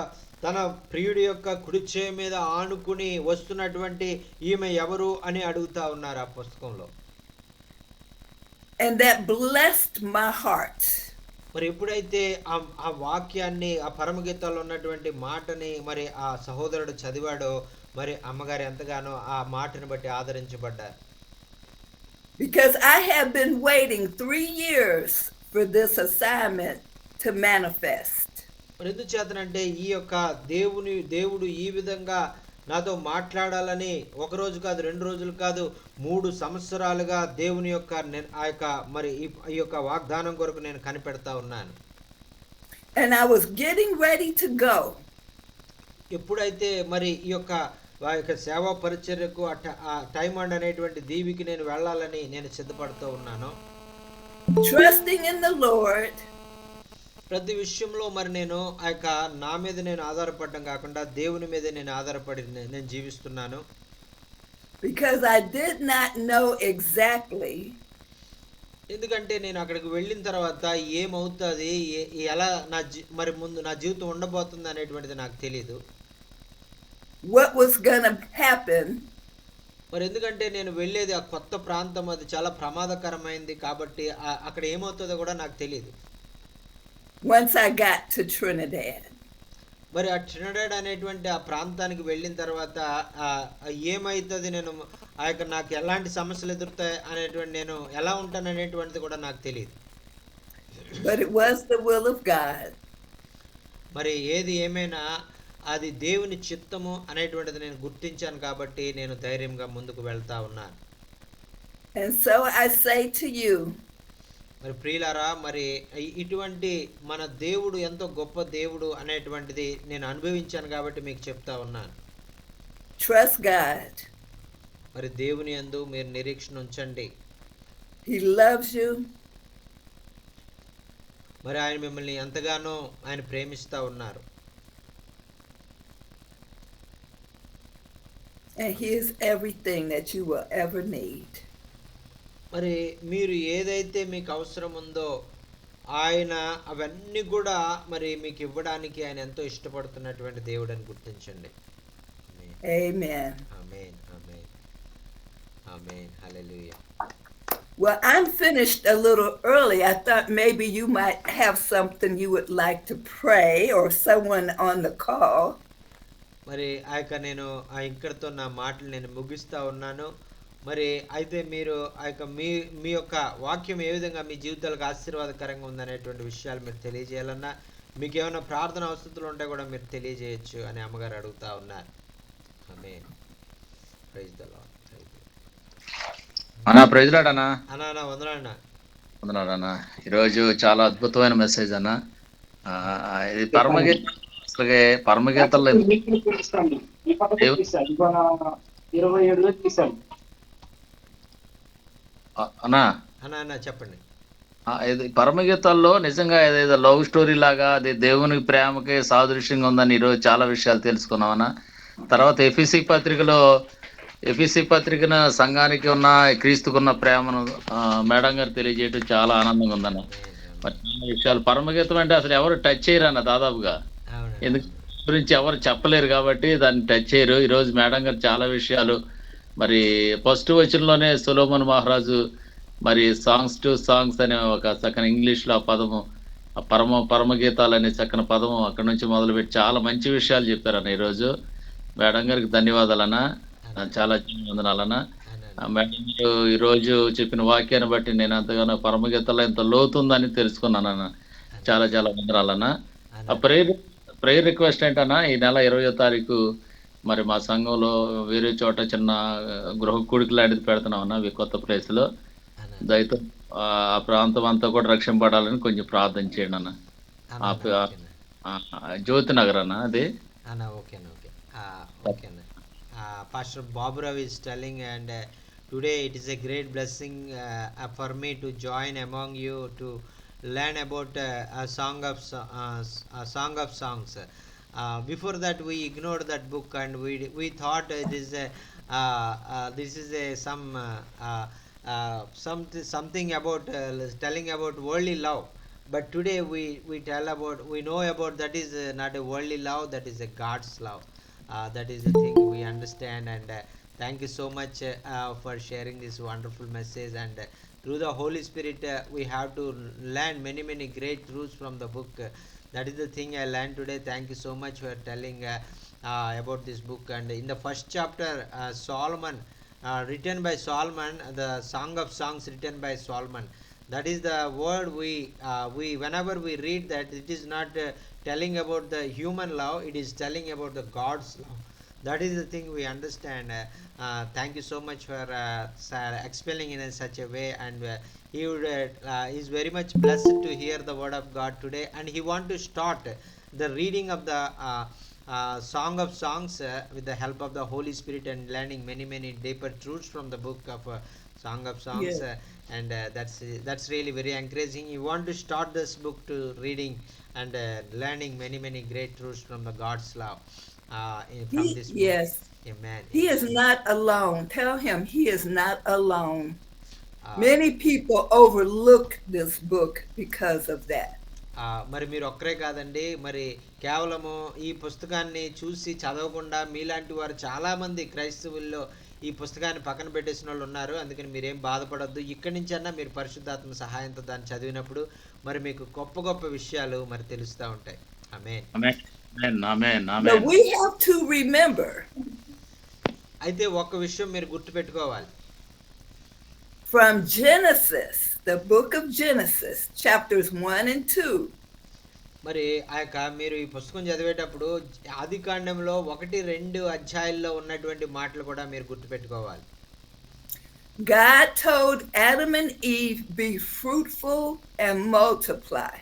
తన ప్రియుడి యొక్క కుడి చేయి మీద ఆనుకుని వస్తున్నటువంటి ఈమె ఎవరు అని అడుగుతా ఉన్నారు ఆ పుస్తకంలో. And that blessed my heart. మరి ఎప్పుడైతే ఆ వాక్యాన్ని, ఆ పరమగీతాల్లో ఉన్నటువంటి మాటని మరి ఆ సహోదరుడు చదివాడో మరి అమ్మగారు ఎంతగానో ఆ మాటను బట్టి ఆదరించబడ్డారు. Because I have been waiting 3 years for this assignment to manifest. మరి ఎందుచేతనంటే ఈ యొక్క దేవుడు ఈ విధంగా నాతో మాట్లాడాలని ఒక రోజు కాదు, 2 రోజులు కాదు, 3 సంవత్సరాలుగా దేవుని యొక్క ఆ యొక్క మరి ఈ యొక్క వాగ్దానం కొరకు నేను కనిపెడతా ఉన్నాను. And I was getting ready to go. ఎప్పుడైతే మరి ఈ యొక్క వారి యొక్క సేవా పరిచర్యకు ఆ టైం అండ్ అనేటువంటి దీవికి నేను వెళ్ళాలని నేను సిద్ధపడుతూ ఉన్నాను. trusting in the Lord, ప్రతి విషయంలో మరి నేను ఆ యొక్క నా మీద నేను ఆధారపడడం కాకుండా దేవుని మీద నేను ఆధారపడి నేను జీవిస్తున్నాను. because I did not know exactly ఎందుకంటే నేను అక్కడికి వెళ్ళిన తర్వాత ఏమవుతుంది, ఎలా మరి ముందు నా జీవితం ఉండబోతుంది అనేటువంటిది నాకు తెలియదు. what was going to happen మరి ఎందుకంటే నేను వెళ్ళేది ఆ కొత్త ప్రాంతం, అది చాలా ప్రమాదకరమైంది కాబట్టి అక్కడ ఏమవుతుందో కూడా నాకు తెలియదు. once I got to Trinidad. మరి ఆ ట్రినిడాడ్ అనేటువంటి ఆ ప్రాంతానికి వెళ్ళిన తర్వాత ఏమవుతుంది, నేను ఆ యొక్క నాకు ఎలాంటి సమస్యలు ఎదురుతాయి అనేటువంటి, నేను ఎలా ఉంటాను అనేటువంటిది కూడా నాకు తెలియదు. But it was the will of God. మరి ఏది ఏమైనా అది దేవుని చిత్తము అనేటువంటిది నేను గుర్తించాను కాబట్టి నేను ధైర్యంగా ముందుకు వెళ్తా ఉన్నాను. And so I say to you, మరి ప్రియులారా, మరి ఇటువంటి మన దేవుడు ఎంతో గొప్ప దేవుడు అనేటువంటిది నేను అనుభవించాను కాబట్టి మీకు చెప్తా ఉన్నాను. trust God. మరి దేవుని యందు మీరు నిరీక్షణ ఉంచండి. He loves you. మరి ఆయన మిమ్మల్ని ఎంతగానో ఆయన ప్రేమిస్తా ఉన్నారు. And he is everything that you will ever need. మరి మీరు ఏదైతే మీకు అవసరం ఉందో ఆయన అవన్నీ కూడా మరి మీకు ఇవ్వడానికి ఆయన ఎంతో ఇష్టపడుతున్నటువంటి దేవుడు అని గుర్తించండి. Amen. Amen, amen, amen, hallelujah. Well, I'm finished a little early. I thought maybe you might have something you would like to pray or someone on the call. మరి ఆ యొక్క నేను ఇక్కడితో నా మాటలు నేను ముగిస్తా ఉన్నాను. మరి అయితే మీరు ఆ యొక్క మీ యొక్క వాక్యం ఏ విధంగా మీ జీవితాలకు ఆశీర్వాదకరంగా ఉందనేటువంటి విషయాలు మీరు తెలియజేయాలన్నా, మీకు ఏమైనా ప్రార్థన అవసరాలు ఉంటే కూడా మీరు తెలియజేయచ్చు అని అమ్మగారు అడుగుతా ఉన్నారు. ఆమేన్. Praise the lord. అన్నా ప్రైజ్ లార్డ్ అన్నా. అన్నా వందనాలన్నా. వందనాలన్నా. ఈరోజు చాలా అద్భుతమైన మెసేజ్ అన్న. ఇది పరమగీతల్లో 27 తీసాను అన్నా. అన్నా చెప్పండి. ఇది పరమగీతాల్లో నిజంగా ఏదో లవ్ స్టోరీ లాగా అది దేవుని ప్రేమకి సాదృశ్యంగా ఉందని ఈరోజు చాలా విషయాలు తెలుసుకున్నాం అన్న. తర్వాత ఎఫీసీ పత్రికన సంఘానికి ఉన్న క్రీస్తుకున్న ప్రేమను మేడం గారు తెలియజేయటం చాలా ఆనందంగా ఉందన్న. మరి విషయాలు పరమగీతం అంటే అసలు ఎవరు టచ్ చేయరు అన్న దాదాపుగా, ఎందుకు గురించి ఎవరు చెప్పలేరు కాబట్టి దాన్ని టచ్ చేయరు. ఈరోజు మేడం గారు చాలా విషయాలు, మరి ఫస్ట్ వచనంలోనే సొలొమోన్ మహారాజు మరి సాంగ్స్ టు సాంగ్స్ అనే ఒక చక్కని ఇంగ్లీష్లో ఆ పదము, ఆ పరమగీతాలు అనే చక్కని పదము అక్కడ నుంచి మొదలుపెట్టి చాలా మంచి విషయాలు చెప్పారన్న. ఈరోజు మేడం గారికి ధన్యవాదాలన్నా, చాలా వందనాలన్నా. మేడం గారు ఈరోజు చెప్పిన వాక్యాన్ని బట్టి నేను అంతగానో పరమగీతాల్లో ఎంత లోతుందని తెలుసుకున్నానన్న. చాలా చాలా వందనాలన్నా. ఆ ప్రేయర్ రిక్వెస్ట్ ఏంటన్నా, ఈ నెల 20వ తారీఖు మరి మా సంఘంలో వేరే చోట చిన్న గృహ కూడిక లాంటిది పెడుతున్నాం అన్న, కొత్త ప్లేస్లో. దయతో ఆ ప్రాంతం అంతా కూడా రక్షింపడాలని కొంచెం ప్రార్థన చేయండి అన్న. జ్యోతి నగర్ అన్న అది. Pastor Boburav is telling, and today it is a great blessing for me to join among you to learn about a song of songs. Before that we ignored that book and we thought this is something about telling about worldly love, but today we know about that is not a worldly love, that is a God's love. That is the thing we understand, and thank you so much for sharing this wonderful message, and through the Holy Spirit we have to learn many great truths from the book. That is the thing I learned today. Thank you so much for telling about this book. And in the first chapter, Solomon, written by Solomon, the Song of Songs written by Solomon, that is the word we whenever we read that, it is not telling about the human love, it is telling about the God's love. That is the thing we understand. Thank you so much for explaining in such a way, and he is very much blessed to hear the word of God today, and he want to start the reading of the Song of Songs with the help of the Holy Spirit and learning many deeper truths from the book of Song of Songs. Yes. And that's really very encouraging. You want to start this book to reading and learning many great truths from the God's love from this book. Yes. Amen. He is not alone. Tell him he is not alone. Uh, Many people overlook this book because of that. మరి మీరు ఒక్కరే కాదండి, మరి కేవలము ఈ పుస్తకాన్ని చూసి చదవకుండా మీలాంటి వారు చాలామంది క్రైస్తవుల్లో ఈ పుస్తకాన్ని పక్కన పెట్టేసిన వాళ్ళు ఉన్నారు. అందుకని మీరేం బాధపడొద్దు. ఇక్కడి నుంచి అన్నా మీరు పరిశుద్ధాత్మ సహాయంతో దాన్ని చదివినప్పుడు మరి మీకు గొప్ప విషయాలు మరి తెలుస్తూ ఉంటాయి. ఆమేన్. But we have to remember. అయితే ఒక విషయం మీరు గుర్తుపెట్టుకోవాలి. From Genesis, the book of Genesis, chapters 1 and 2. మరి మీరు ఈ పుస్తకం చదివేటప్పుడు ఆది కాండంలో 1-2 అధ్యాయాల్లో ఉన్నటువంటి మాటలు కూడా మీరు గుర్తుపెట్టుకోవాలి. God told Adam and Eve, be fruitful and multiply.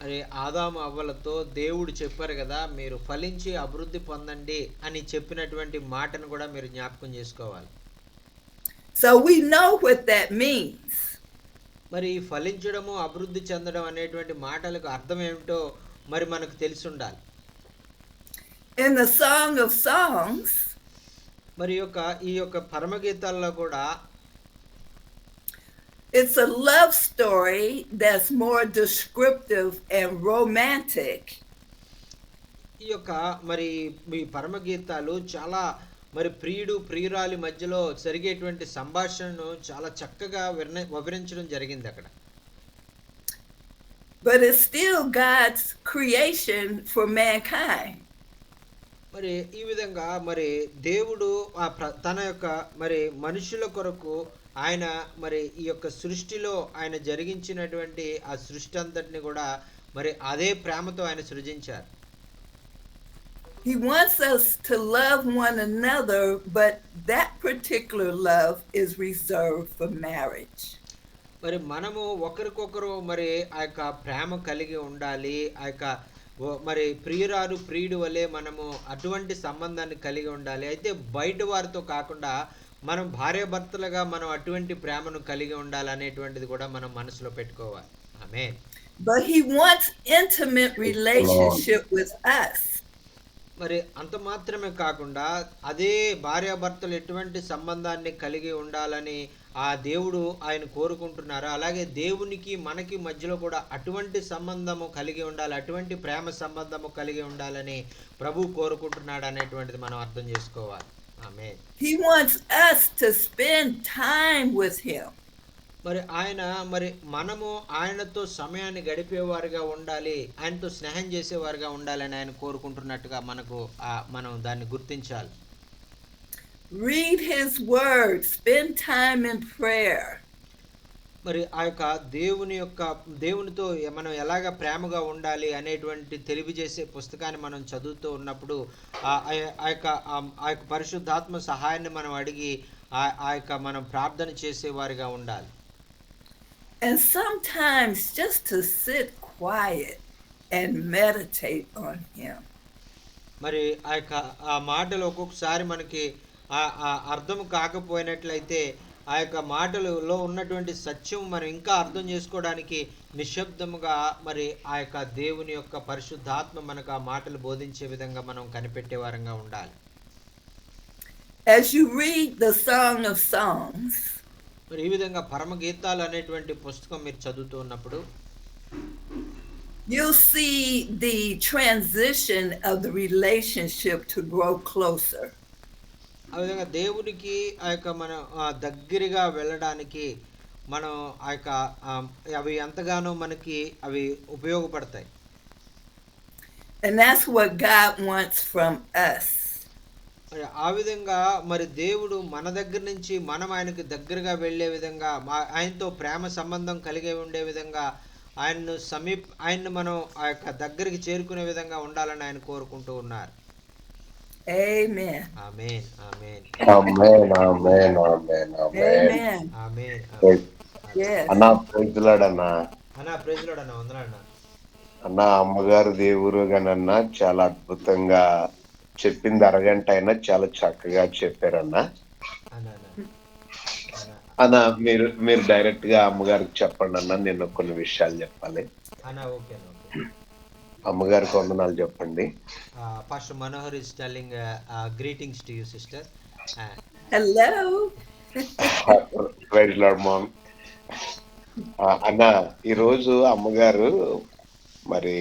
మరి ఆదాము అవ్వలతో దేవుడు చెప్పారు కదా, మీరు ఫలించి అభివృద్ధి పొందండి అని చెప్పినటువంటి మాటను కూడా మీరు జ్ఞాపకం చేసుకోవాలి. So we know what that means. మరి ఈ ఫలించడము అభివృద్ధి చెందడం అనేటువంటి మాటలకు అర్థం ఏమిటో మరి మనకు తెలిసి ఉండాలి. In the Song of Songs, మరి ఈ యొక్క పరమగీతాల్లో కూడా it's a love story that's more descriptive and romantic. ఈ యొక్క మరి ఈ పరమగీతాలు చాలా మరి ప్రియురాలి మధ్యలో జరిగేటువంటి సంభాషణను చాలా చక్కగా వివరించడం జరిగింది అక్కడ. But it's still God's creation for mankind. మరి ఈ విధంగా మరి దేవుడు తన యొక్క మరి మనుషుల కొరకు ఆయన మరి ఈ యొక్క సృష్టిలో ఆయన జరిగించినటువంటి ఆ సృష్టి అంతటిని కూడా మరి అదే ప్రేమతో ఆయన సృజించారు. He wants us to love one another, but that particular love is reserved for marriage. మరి మనము ఒకరికొకరు మరి ఆ యొక్క ప్రేమ కలిగి ఉండాలి. ఆ యొక్క మరి ప్రియుడు వలె మనము అటువంటి సంబంధాన్ని కలిగి ఉండాలి. అయితే బయట వారితో కాకుండా మనం భార్యాభర్తలుగా మనం అటువంటి ప్రేమను కలిగి ఉండాలి అనేటువంటిది కూడా మనం మనసులో పెట్టుకోవాలి. ఆమేన్. But he wants intimate relationship with us. మరి అంత మాత్రమే కాకుండా అదే భార్యాభర్తలు ఎటువంటి సంబంధాన్ని కలిగి ఉండాలని ఆ దేవుడు ఆయన కోరుకుంటున్నారు. అలాగే దేవునికి మనకి మధ్యలో కూడా అటువంటి సంబంధము కలిగి ఉండాలి, అటువంటి ప్రేమ సంబంధము కలిగి ఉండాలని ప్రభు కోరుకుంటున్నాడు అనేటువంటిది మనం అర్థం చేసుకోవాలి. ఆమేన్. He wants us to spend time with him. మరి మరి మనము ఆయనతో సమయాన్ని గడిపేవారుగా ఉండాలి, ఆయనతో స్నేహం చేసేవారుగా ఉండాలని ఆయన కోరుకుంటున్నట్టుగా మనం దాన్ని గుర్తించాలి. Read his word, spend time in prayer. మరి ఆ యొక్క దేవునితో మనం ఎలాగ ప్రేమగా ఉండాలి అనేటువంటి తెలియజేసే పుస్తకాన్ని మనం చదువుతూ ఉన్నప్పుడు ఆ యొక్క పరిశుద్ధాత్మ సహాయాన్ని మనం అడిగి ఆ యొక్క మనం ప్రార్థన చేసేవారిగా ఉండాలి. And sometimes just to sit quiet and meditate on him. మరి ఆ మాటలు ఒక్కొక్కసారి మనకి అర్థం కాకపోయినట్లయితే ఆ యొక్క మాటలలో ఉన్నటువంటి సత్యం మనం ఇంకా అర్థం చేసుకోవడానికి నిశ్శబ్దముగా మరి ఆ యొక్క దేవుని యొక్క పరిశుద్ధాత్మ మనకు ఆ మాటలు బోధించే విధంగా మనం కనిపెట్టే వారంగా ఉండాలి. As you read the Song of Songs, మరి ఈ విధంగా పరమగీతాలు అనేటువంటి పుస్తకం మీరు చదువుతూ ఉన్నప్పుడు you'll see the transition of the relationship to grow closer. ఆ విధంగా దేవునికి ఆ యొక్క మన దగ్గరగా వెళ్ళడానికి మనం ఆ యొక్క అవి ఎంతగానో మనకి అవి ఉపయోగపడతాయి. And that's what God wants from us. మరి ఆ విధంగా మరి దేవుడు మన దగ్గర నుంచి మనం ఆయనకి దగ్గరగా వెళ్ళే విధంగా ఆయనతో ప్రేమ సంబంధం కలిగి ఉండే విధంగా ఆయన్ను మనం ఆ యొక్క దగ్గరికి చేరుకునే విధంగా ఉండాలని ఆయన కోరుకుంటూ ఉన్నారు. Amen. ఆమేన్. ఆమేన్. ఆమేన్. ఆమేన్. ఆమేన్. Amen. ఆమేన్. Yes. అన్నా ప్రైజ్ లార్డ్ అన్నా. అన్నా ప్రైజ్ లార్డ్ అన్నా. వందనాలు అన్నా. అన్న అమ్మగారు దేవురు గానన్నా చాలా అద్భుతంగా చెప్పింది అరగంట అయినా చాలా చక్కగా చెప్పారన్న. అన్న అన్న అన్న అన్న మీరు డైరెక్ట్ గా అమ్మగారికి చెప్పండి అన్న, నేను కొన్ని విషయాలు చెప్పాలి. అన్న ఓకే అన్న ఓకే. అమ్మగారికి వందనాలు చెప్పండి. Pastor Manohar is telling greetings to you, sister. Uh, Hello. Praise lord mom. అన్న ఈరోజు అమ్మగారు మరి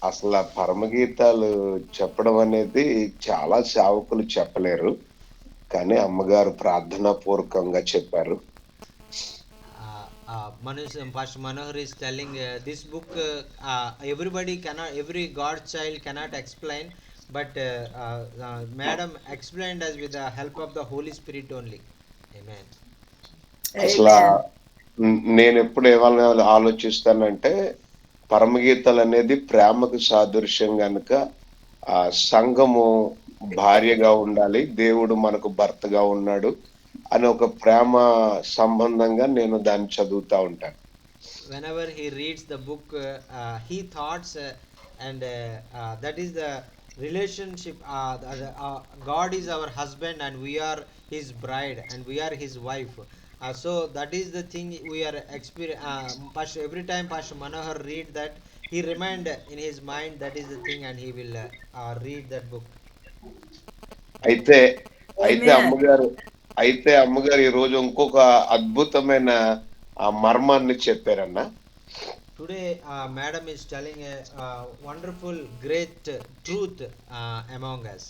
అసలు ఆ పరమగీతాలు చెప్పడం అనేది చాలా సేవకులు చెప్పలేరు, కానీ అమ్మగారు ప్రార్థనా పూర్వకంగా చెప్పారు. Pastor Manohar is telling this book everybody cannot, every God child cannot explain, but Madam explained us with the help of the Holy Spirit only. Amen. అసలు Amen. నేను ఎప్పుడు ఏమైనా ఆలోచిస్తానంటే పరమగీతాలు అనేది ప్రేమకు సాదృశ్యం గనుక ఆ సంఘము భార్యగా ఉండాలి, దేవుడు మనకు భర్తగా ఉన్నాడు అని ఒక ప్రేమ సంబంధంగా నేను దాన్ని చదువుతా ఉంటాను. Whenever he reads the book, he thoughts and that is the relationship. God is our husband and we are his bride and we are his wife. So that is the thing we are experience. Every time Pastor Manohar read that, he remind in his mind that is the thing, and he will read that book. అయితే Amen. అయితే అమ్మగారు ఈ రోజు ఇంకొక అద్భుతమైన మర్మాన్ని చెప్పారన్న. Today, Madam is telling a wonderful, great truth among us.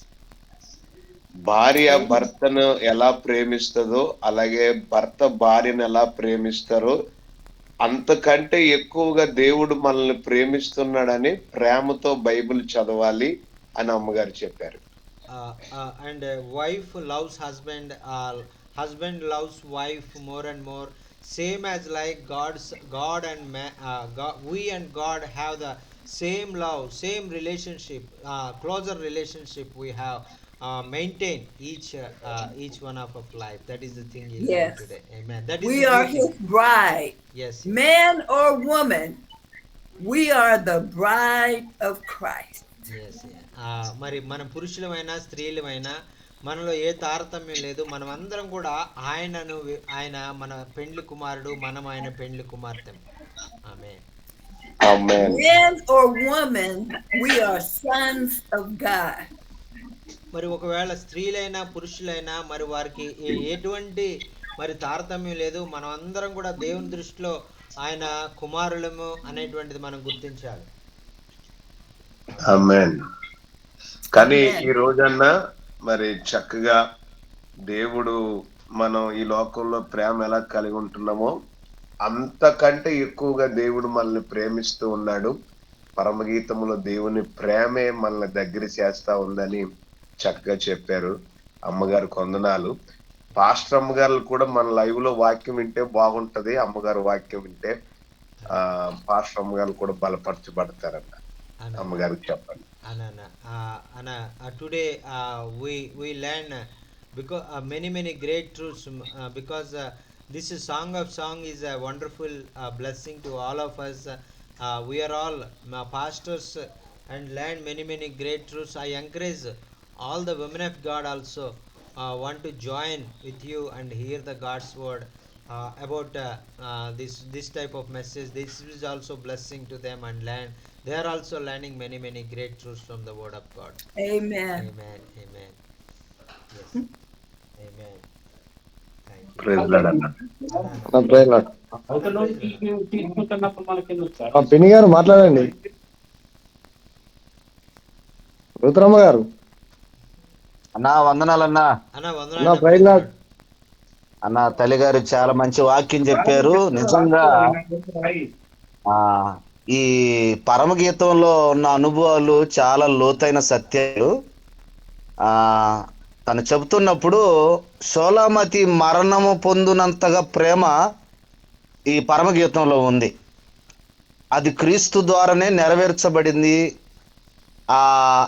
భార్య భర్తను ఎలా ప్రేమిస్తుందో అలాగే భర్త భార్యను ఎలా ప్రేమిస్తారో అంతకంటే ఎక్కువగా దేవుడు మనల్ని ప్రేమిస్తున్నాడని ప్రేమతో బైబిల్ చదవాలి అని అమ్మగారు చెప్పారు. And wife loves husband, husband loves wife more and more, same as like God and God, we and God have the same love, same relationship, closer relationship we have. Maintain each one of life. That is the thing he learned Yes. today. Amen. That is We the are beauty. his bride. Yes. Man or woman, we are the bride of Christ. Yes. మరి మనం పురుషులమైనా స్త్రీలమైనా మనలో ఏ తారతమ్యం లేదు, మనం అందరం కూడా ఆయన మన పెండ్లి కుమారుడు, మనం ఆయన పెండ్లి కుమార్తె. ఆమేన్. ఆమేన్. Man or woman, we are sons of God. మరి ఒకవేళ స్త్రీలైనా పురుషులైనా మరి వారికి ఎటువంటి మరి తారతమ్యం లేదు, మనం అందరం కూడా దేవుని దృష్టిలో ఆయన కుమారులము అనేటువంటిది మనం గుర్తించాలి. ఆమేన్. కానీ ఈ రోజన్నా మరి చక్కగా దేవుడు మనం ఈ లోకంలో ప్రేమ ఎలా కలిగి ఉంటున్నామో అంతకంటే ఎక్కువగా దేవుడు మనల్ని ప్రేమిస్తూ ఉన్నాడు. పరమగీతములో దేవుని ప్రేమే మనల్ని దగ్గర చేస్తా ఉందని చక్కగా చెప్పారు. అమ్మగారు వందనాలు. పాస్టర్ అమ్మగారు కూడా మన లైవ్ లో వాక్యం వింటే బాగుంటది. అమ్మగారు వాక్యం వింటే పాస్టర్ అమ్మగారు కూడా బలపరచబడతారన్న. అమ్మగారికి చెప్పండి. Today we learn because many great truths because this is Song of Song is a wonderful blessing to all of us. We are all pastors and learn many great truths. I encourage all the women of God also want to join with you and hear the God's word about this type of message. This is also blessing to them and learn. They are also learning many great truths from the word of God. Amen. Amen. Yes. Amen. Thank you. Praise lord అన్న. పిన్ని గారు మాట్లాడండి. రుద్రమ్మ గారు అన్నా వందనాలన్నా. అన్న praise lord. అన్న తల్లిగారు చాలా మంచి వాక్యం చెప్పారు. నిజంగా ఈ పరమగీతంలో ఉన్న అనుభవాలు చాలా లోతైన సత్యాలు. తను చెబుతున్నప్పుడు సోలామతి మరణము పొందినంతగా ప్రేమ ఈ పరమగీతంలో ఉంది. అది క్రీస్తు ద్వారానే నెరవేర్చబడింది.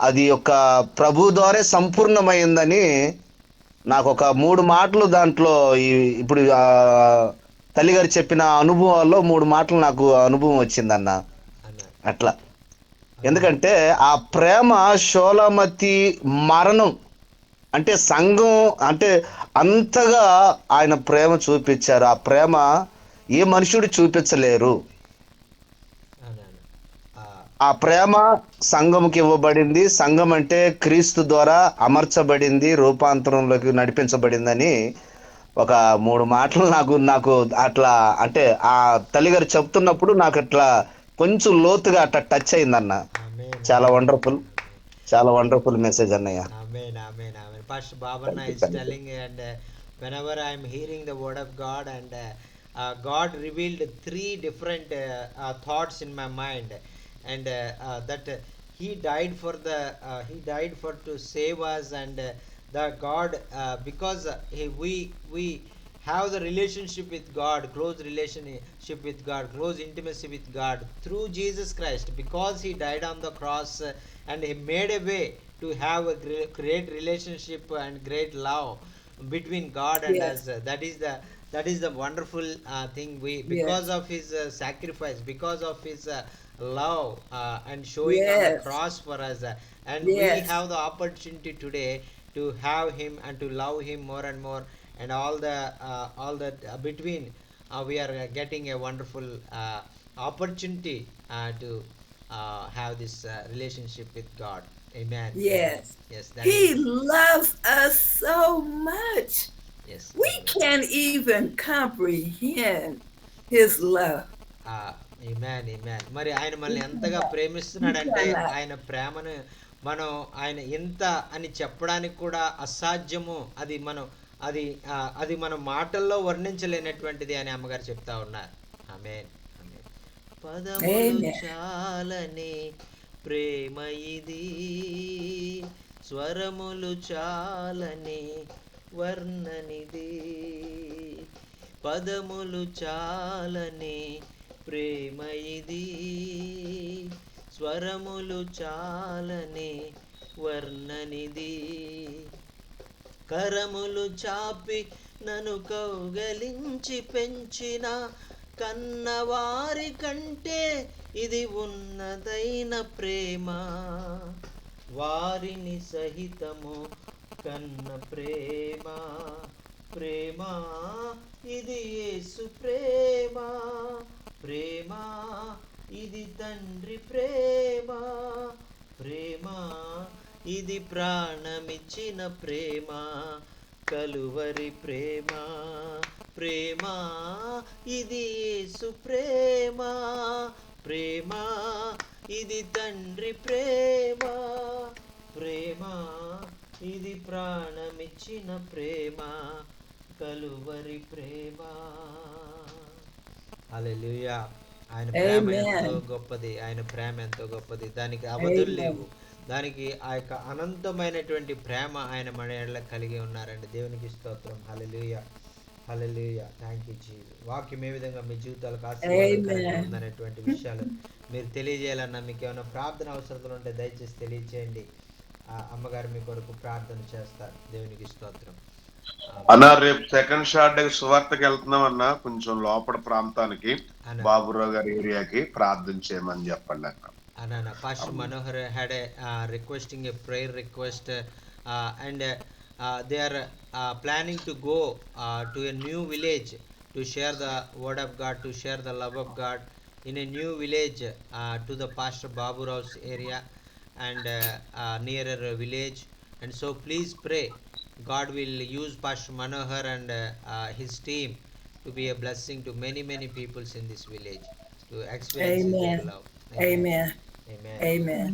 అది ఒక ప్రభు ద్వారా సంపూర్ణమైందని నాకు ఒక 3 మాటలు దాంట్లో ఇప్పుడు తల్లిగారు చెప్పిన అనుభవాల్లో 3 మాటలు నాకు అనుభవం వచ్చిందన్న. అట్లా. ఎందుకంటే ఆ ప్రేమ షోలమతి మరణం అంటే సంఘం అంటే అంతగా ఆయన ప్రేమ చూపించారు. ఆ ప్రేమ ఏ మనుషుడు చూపించలేరు. అవునవును. ఆ, ఆ ప్రేమ సంఘముకి ఇవ్వబడింది. సంఘం అంటే క్రీస్తు ద్వారా అమర్చబడింది, రూపాంతరంలోకి నడిపించబడిందని ఒక 3 మాటలు నాకు నాకు అట్లా అంటే ఆ తల్లిగారు చెప్తున్నప్పుడు నాకు అట్లా కొంచెం లోతుగా అట్లా టచ్ అయిందన్న. ఆమేన్, చాలా ఆమేన్, వండర్ఫుల్, ఆమేన్. చాలా వండర్ఫుల్ మెసేజ్ అన్నయ్య. Amen, amen, amen. Pastor Babanna thank you, is thank you. telling, and whenever I'm hearing the word of God, and God revealed three different thoughts in my mind, and that He died for He died for to save us, and the God because we have the relationship with God, close relationship with God, close intimacy with God through Jesus Christ, because He died on the cross, and He made a way to have a great relationship and great love between God and Yes. us. That is the wonderful thing. We, Yes. because of His sacrifice, because of His love and showing on the Yes. cross for us, and we Yes. have the opportunity today to have Him and to love Him more and more, and all that between we are getting a wonderful opportunity to have this relationship with God. Amen. Yes. Amen. Yes, that He is. loves us so much. Yes. We can't even comprehend His love. Amen, amen. మరి ఆయన మనల్ని ఎంతగా ప్రేమిస్తున్నాడంటే cannot. ఆయన ప్రేమను మనం ఆయన ఎంత అని చెప్పడానికి కూడా అసాధ్యము. అది మనం అది అది మన మాటల్లో వర్ణించలేనటువంటిది అని అమ్మగారు చెప్తా ఉన్నారు. ఆమేన్, ఆమేన్. పదములు Amen. చాలని ప్రేమ ఇది, స్వరములు చాలని వర్ణనిది, పదములు చాలని ప్రేమ ఇది, స్వరములు చాలని వర్ణనిది, కరములు చాపి నన్ను కౌగలించి పెంచిన కన్నవారి కంటే ఇది ఉన్నదైన ప్రేమ, వారిని సహితము కన్న ప్రేమ, ప్రేమ ఇది యేసు ప్రేమ, ప్రేమ ఇది తండ్రి ప్రేమ, ప్రేమ ఇది ప్రాణమిచ్చిన ప్రేమ, కలువరి ప్రేమ, ప్రేమ ఇది యేసు ప్రేమ, ప్రేమ ఇది తండ్రి ప్రేమ, ప్రేమ ఇది ప్రాణమిచ్చిన ప్రేమ, కలువరి ప్రేమ. హల్లెలూయా. ఆయన ప్రేమ Amen. ఎంతో గొప్పది, ఆయన ప్రేమ ఎంతో గొప్పది, దానికి అవధులు Amen. లేవు. దానికి ఆ యొక్క అనంతమైనటువంటి ప్రేమ ఆయన మన ఎడల కలిగి ఉన్నారండి. దేవునికి స్తోత్రం. Hallelujah, hallelujah. Thank you Jesus. వాక్యం ఏ విధంగా మీ జీవితాలకు ఆశీర్వాదకరంగా Amen. ఉందనేటువంటి విషయాలు మీరు తెలియజేయాలన్నా, మీకు ఏమైనా ప్రార్థన అవసరతలు ఉంటే దయచేసి తెలియచేయండి. అమ్మగారు మీ కొరకు ప్రార్థన చేస్తారు. దేవునికి స్తోత్రం. అన్న రేపు సెకండ్ సాటర్డే సువార్తకి వెళ్తున్నాం అన్న, కొంచెం లోపల ప్రాంతానికి బాబురావు గారి ఏరియాకి ప్రార్థన చేయమని చెప్పండి అన్న. Anana, Pastor Manohar had a requesting a prayer request, and they are planning to go to a new village to share the word of God, to share the love of God in a new village to the Pastor Babu Rao's area and nearer village. And so please pray. God will use Pastor Manohar and his team to be a blessing to many peoples in this village to experience their Amen. love. Amen. Amen. Amen.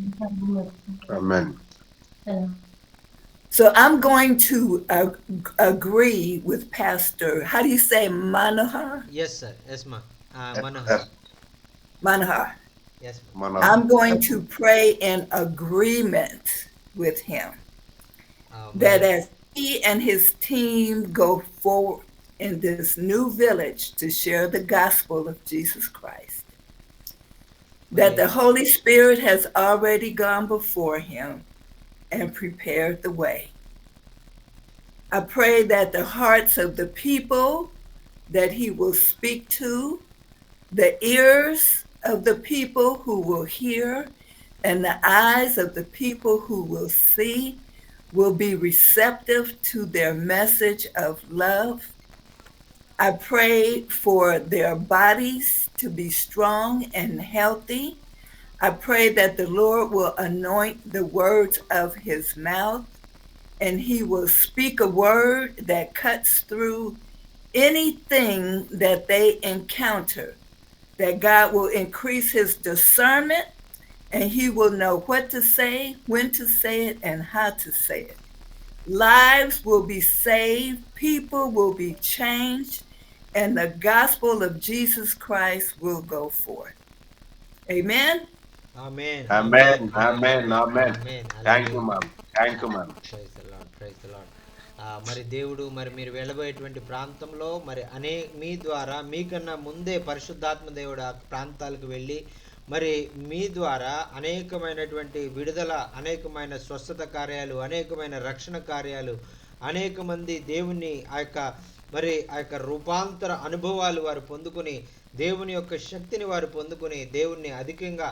Amen. So I'm going to agree with Pastor. How do you say Manohar? Yes, sir. Yes, ma. Manohar. Manohar. Yes, ma. I'm going to pray in agreement with him that as he and his team go forward in this new village to share the gospel of Jesus Christ, that the Holy Spirit has already gone before him and prepared the way. I pray that the hearts of the people that he will speak to, the ears of the people who will hear and the eyes of the people who will see will be receptive to their message of love. I pray for their bodies to be strong and healthy. I pray that the Lord will anoint the words of his mouth, and he will speak a word that cuts through anything that they encounter, that God will increase his discernment, and he will know what to say, when to say it, and how to say it. Lives will be saved, people will be changed, and the gospel of Jesus Christ will go forth. Amen. Amen. Amen. Amen. Amen. Amen. Thank you, ma'am. Thank you, ma'am. Praise the Lord. Praise the Lord. మరి దేవుడు మరి మీరు వెళ్ళబోయేటువంటి ప్రాంతంలో మరి మీ ద్వారా మీకన్నా ముందే పరిశుద్ధాత్మ దేవుడు ఆ ప్రాంతాలకు వెళ్ళి మరి మీ ద్వారా అనేకమైనటువంటి విడుదల, అనేకమైన స్వస్థత కార్యాలు, అనేకమైన రక్షణ కార్యాలు, అనేక మంది దేవుని ఆ యొక్క రూపాంతర అనుభవాలు వారు పొందుకుని, దేవుని యొక్క శక్తిని వారు పొందుకుని, దేవుణ్ణి అధికంగా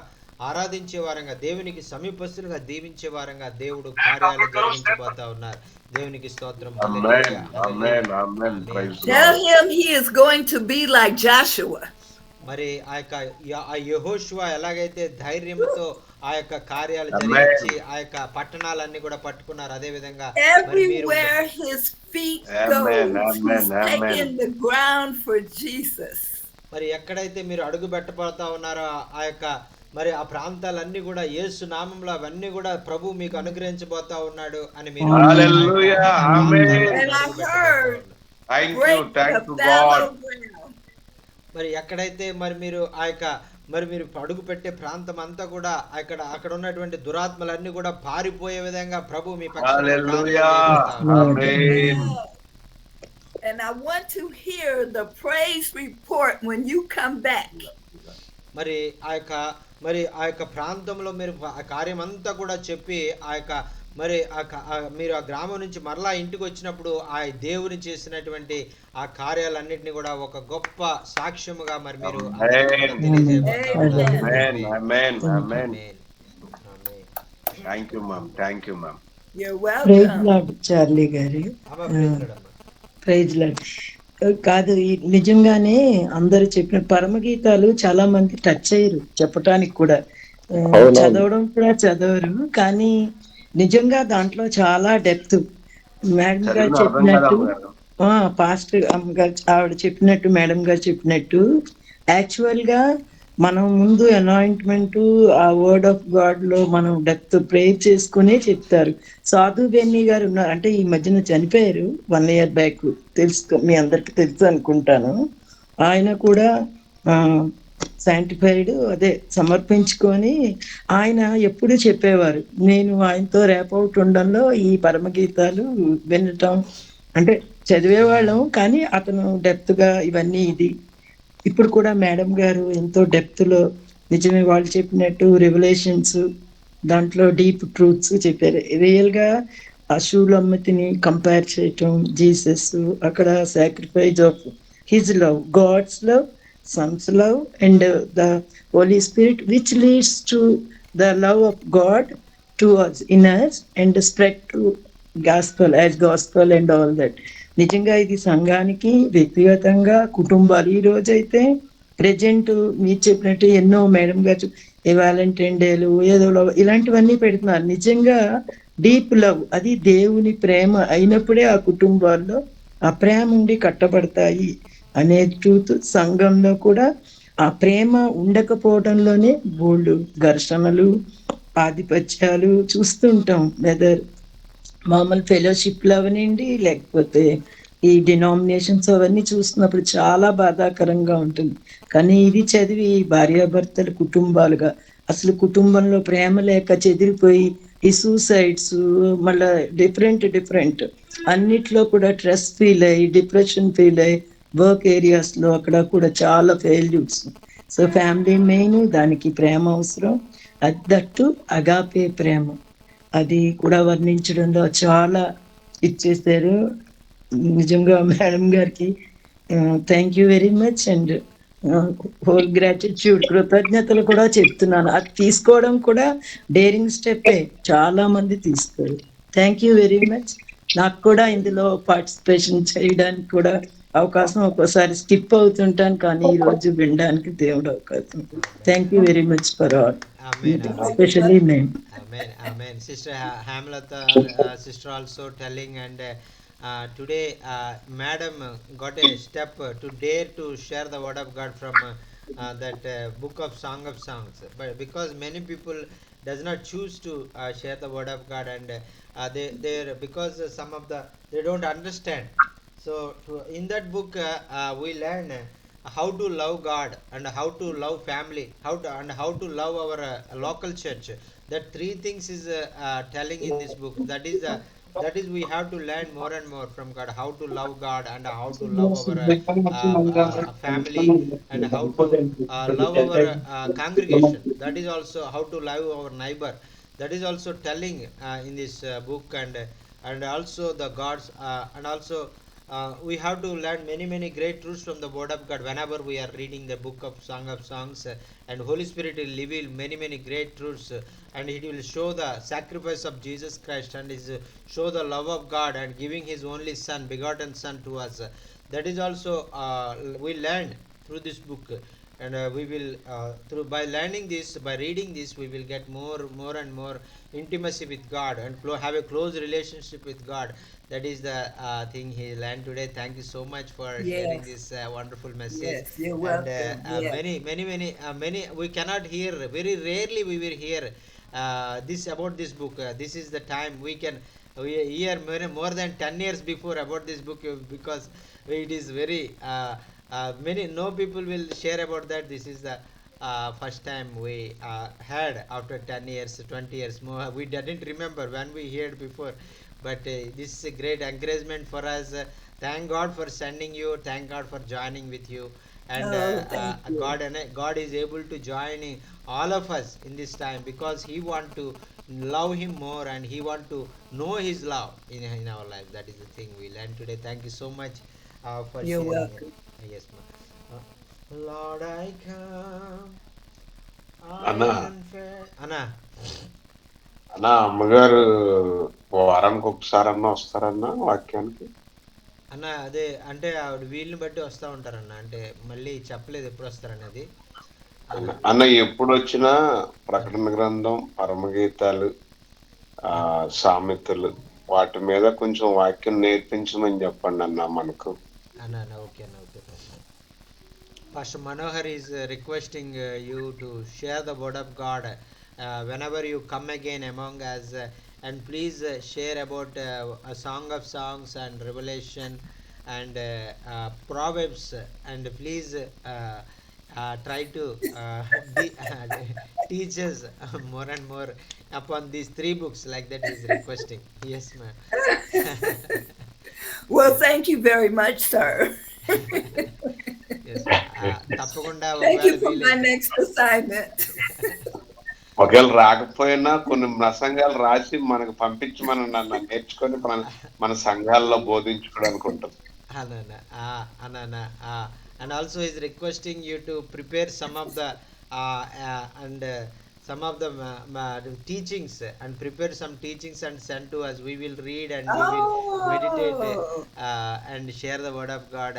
ఆరాధించే వారంగా, దేవునికి సమీపస్తులుగా దీవించే వారంగా దేవుడు కార్యాలు జరిగించబోతా ఉన్నారు. దేవునికి స్తోత్రం. Tell him he is going to be like Joshua. మరి ఆ యెహోషువ ఎలాగైతే ధైర్యంతో ఆ యొక్క కార్యాలు జరిగించి ఆ యొక్క పట్టణాలన్నీ కూడా పట్టుకున్నారు, అదే విధంగా everywhere his feet go, he's taking the ground for Jesus. మరి ఎక్కడైతే మీరు అడుగు పెట్టబోతా ఉన్నారో మరి ఆ ప్రాంతాలన్నీ కూడా యేసు నామములో అవన్నీ కూడా ప్రభు మీకు అనుగ్రహించబోతా ఉన్నాడు అని మీరు hallelujah. Amen. Thank you God. మరి ఎక్కడైతే మరి మీరు మీరు అడుగు పెట్టే ప్రాంతం అంతా కూడా అక్కడ ఉన్నటువంటి దురాత్మలన్నీ కూడా పారిపోయే విధంగా ప్రభు మీ హల్లెలూయా. ఆమేన్. And I want to hear the praise report when you come back. మరి ఆ యొక్క ప్రాంతంలో మీరు ఆ కార్యం అంతా కూడా చెప్పి మీరు ఆ గ్రామం నుంచి మరలా ఇంటికి వచ్చినప్పుడు ఆ దేవుని చేసినటువంటి ఆ కార్యాలన్నిటిని కూడా ఒక గొప్ప సాక్ష్యముగా మరి మీరు చార్లీ గారు ప్రైజ్ లార్డ్. కాదు, నిజంగానే అందరు చెప్పిన పరమగీతాలు చాలా మంది టచ్ అయ్యారు చెప్పటానికి కూడా, చదవడం కూడా చదవరు, కానీ నిజంగా దాంట్లో చాలా డెప్త్. మేడం గారు చెప్పినట్టు, పాస్టర్ ఆవిడ చెప్పినట్టు, మేడం గారు చెప్పినట్టు, యాక్చువల్ గా మనం ముందు అనాయింట్మెంట్ ఆ వర్డ్ ఆఫ్ గాడ్ లో మనం డెప్త్ ప్రేయర్ చేసుకునే చెప్తారు. సాధు బెన్నీ గారు ఉన్నారు, అంటే ఈ మధ్యన చనిపోయారు 1 year బ్యాక్, మీ అందరికి తెలుసు అనుకుంటాను. ఆయన కూడా శాంటిఫైడ్ సమర్పించుకొని ఆయన ఎప్పుడు చెప్పేవారు, నేను ఆయనతో రేపౌట్ ఉండడంలో ఈ పరమగీతాలు వినటం అంటే చదివేవాళ్ళం, కానీ అతను డెప్త్ గా ఇవన్నీ ఇప్పుడు కూడా మేడం గారు ఎంతో డెప్త్ లో నిజమే వాళ్ళు చెప్పినట్టు రెవల్యూషన్స్, దాంట్లో డీప్ ట్రూత్స్ చెప్పారు. రియల్ గా అశూలమ్మతిని కంపేర్ చేయటం, జీసస్ అక్కడ sacrifice of his love, God's love, Son's love and the Holy Spirit which leads to the love of God to us in us and spread to gospel as gospel and all that. నిజంగా ఇది సంఘానికి, వ్యక్తిగతంగా, కుటుంబాలు. ఈ రోజైతే present మీరు చెప్పినట్టు ఎన్నో మేడం గారు వ్యాలంటైన్ డేలు ఏదో ఇలాంటివన్నీ పెడుతున్నారు. నిజంగా డీప్ లవ్, అది దేవుని ప్రేమ అయినప్పుడే ఆ కుటుంబాల్లో ఆ ప్రేమ ఉండి కట్టబడతాయి అనే ట్రూత్. సంఘంలో కూడా ఆ ప్రేమ ఉండకపోవడంలోనే బోల్డ్ ఘర్షణలు, ఆధిపత్యాలు చూస్తుంటాం. వెదర్ మామూలు ఫెలోషిప్లు అవనండి, లేకపోతే ఈ డినామినేషన్స్ అవన్నీ చూస్తున్నప్పుడు చాలా బాధాకరంగా ఉంటుంది. కానీ ఇది చదివి భార్యాభర్తలు కుటుంబాలుగా, అసలు కుటుంబంలో ప్రేమ లేక చెదిరిపోయి ఈ సూసైడ్స్, మళ్ళా డిఫరెంట్ అన్నిట్లో కూడా స్ట్రెస్ ఫీల్ అయ్యి, డిప్రెషన్ ఫీల్ అయ్యి, వర్క్ ఏరియాస్ లో అక్కడ కూడా చాలా ఫెయిల్యూర్స్. సో ఫ్యామిలీ మెయిన్, దానికి ప్రేమ అవసరం. దట్టు అగాపే ప్రేమ, అది కూడా వర్ణించడంలో చాలా ఇచ్చేసారు. నిజంగా మేడం గారికి thank you very much. And whole gratitude, కృతజ్ఞతలు కూడా చెప్తున్నాను. అది తీసుకోవడం కూడా డేరింగ్ స్టెప్పే, చాలా మంది తీసుకోరు. Thank you very much. నాకు కూడా ఇందులో పార్టిసిపేషన్ చేయడానికి కూడా అవకాశం, ఒక్కోసారి స్కిప్ అవుతుంటాను, కానీ ఈ రోజు వినడానికి దేవుడు అవకాశం. Thank you very much for all, especially నేను. Amen, amen. Sister Hamlata, sister also telling, and today Madam got a step to dare to share the word of God from that book of Song of Songs. But because many people does not choose to share the word of God, and they because some of the they don't understand. So in that book we learn how to love God and how to love family, how to love our local church. That three things is telling in this book. That is we have to learn more and more from God, how to love God and how to love our family, and how to love our congregation. That is also how to love our neighbor. That is also telling in this book, and also the gods, and also we have to learn many great truths from the word of God whenever we are reading the book of Song of Songs, and Holy Spirit will reveal many great truths, and it will show the sacrifice of Jesus Christ, and is show the love of God and giving his only son, begotten son, to us. That is also we learn through this book, and we will through by learning this, by reading this, we will get more and more intimacy with God, and have a close relationship with God. That is the thing he learned today. Thank you so much for sharing Yes, this wonderful message. yes, you're And welcome. Yes. many we cannot hear, very rarely we will hear this about this book. This is the time we hear more than 10 years before about this book, because it is very many no people will share about that. This is the first time we had after 10 years, 20 years more. We didn't remember when we heard before, but this is a great encouragement for us. Thank God for sending you, thank God for joining with you, and Oh, thank you. God is able to join all of us in this time, because he want to love him more, and he want to know his love in our life. That is the thing we learned today. Thank you so much for You're sharing it. welcome. Yes, ma'am. Lord, I come, I అన్నా confess. Anna, అన్నా అమ్మగారు వారానికి ఒకసారన్నా వస్తారన్నా వాక్యానికి? అన్న అదే అంటే ఆవిడ వీళ్ళని బట్టి వస్తూ ఉంటారన్న, అంటే మళ్ళీ చెప్పలేదు ఎప్పుడు వస్తారన్నది. అన్న ఎప్పుడు వచ్చినా ప్రకటన గ్రంథం, పరమగీతాలు, సామెతలు, వాటి మీద కొంచెం వాక్యం నేర్పించమని చెప్పండి అన్న మనకు. అన్న ఓకే అన్న, okay. Pastor Manohar is requesting you to share the word of God whenever you come again among us, and please share about a Song of Songs and Revelation and Proverbs, and please try to teach us more and more upon these three books, like that he is requesting. Yes, ma'am. Well, thank you very much, sir. Yes, తప్పకుండా Thank you ఒకవేళ for my వీలైతే next assignment. ఒకవేళ రాకపోయినా కొన్ని ప్రసంగాలు రాసి మనకు పంపించమని అన్న, నేర్చుకొని మన సంఘాల్లో బోధించుకోవడానికి ఉంటుంది. Anana, Anana, and also is requesting you to prepare some of the and some of the teachings, and prepare some teachings and send to us. We will read and we will meditate Oh, and share the word of God,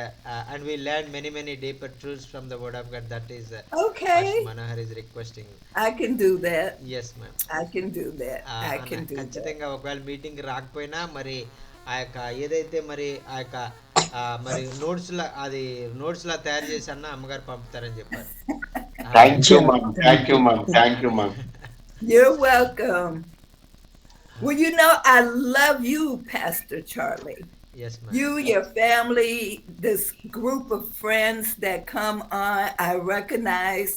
and we learn many deeper truths from the word of God. That is Pastor okay. Manohar is requesting. I can do that. Yes, ma'am. I can do that. I అన్న can do that. ఖచ్చితంగా ఒకవేళ meeting రాకపోయినా మరి ఆ యొక్క ఏదైతే మరి ఆ యొక్క మరి నోట్స్ లా తయారు చేసి అన్న అమ్మగారు పంపుతారని చెప్పారు. Thank you ma'am, thank you ma'am, thank you ma'am. You're welcome. Well, you know, I love you, Pastor Charlie. Yes, ma'am. You, your family, this group of friends that come on, I recognize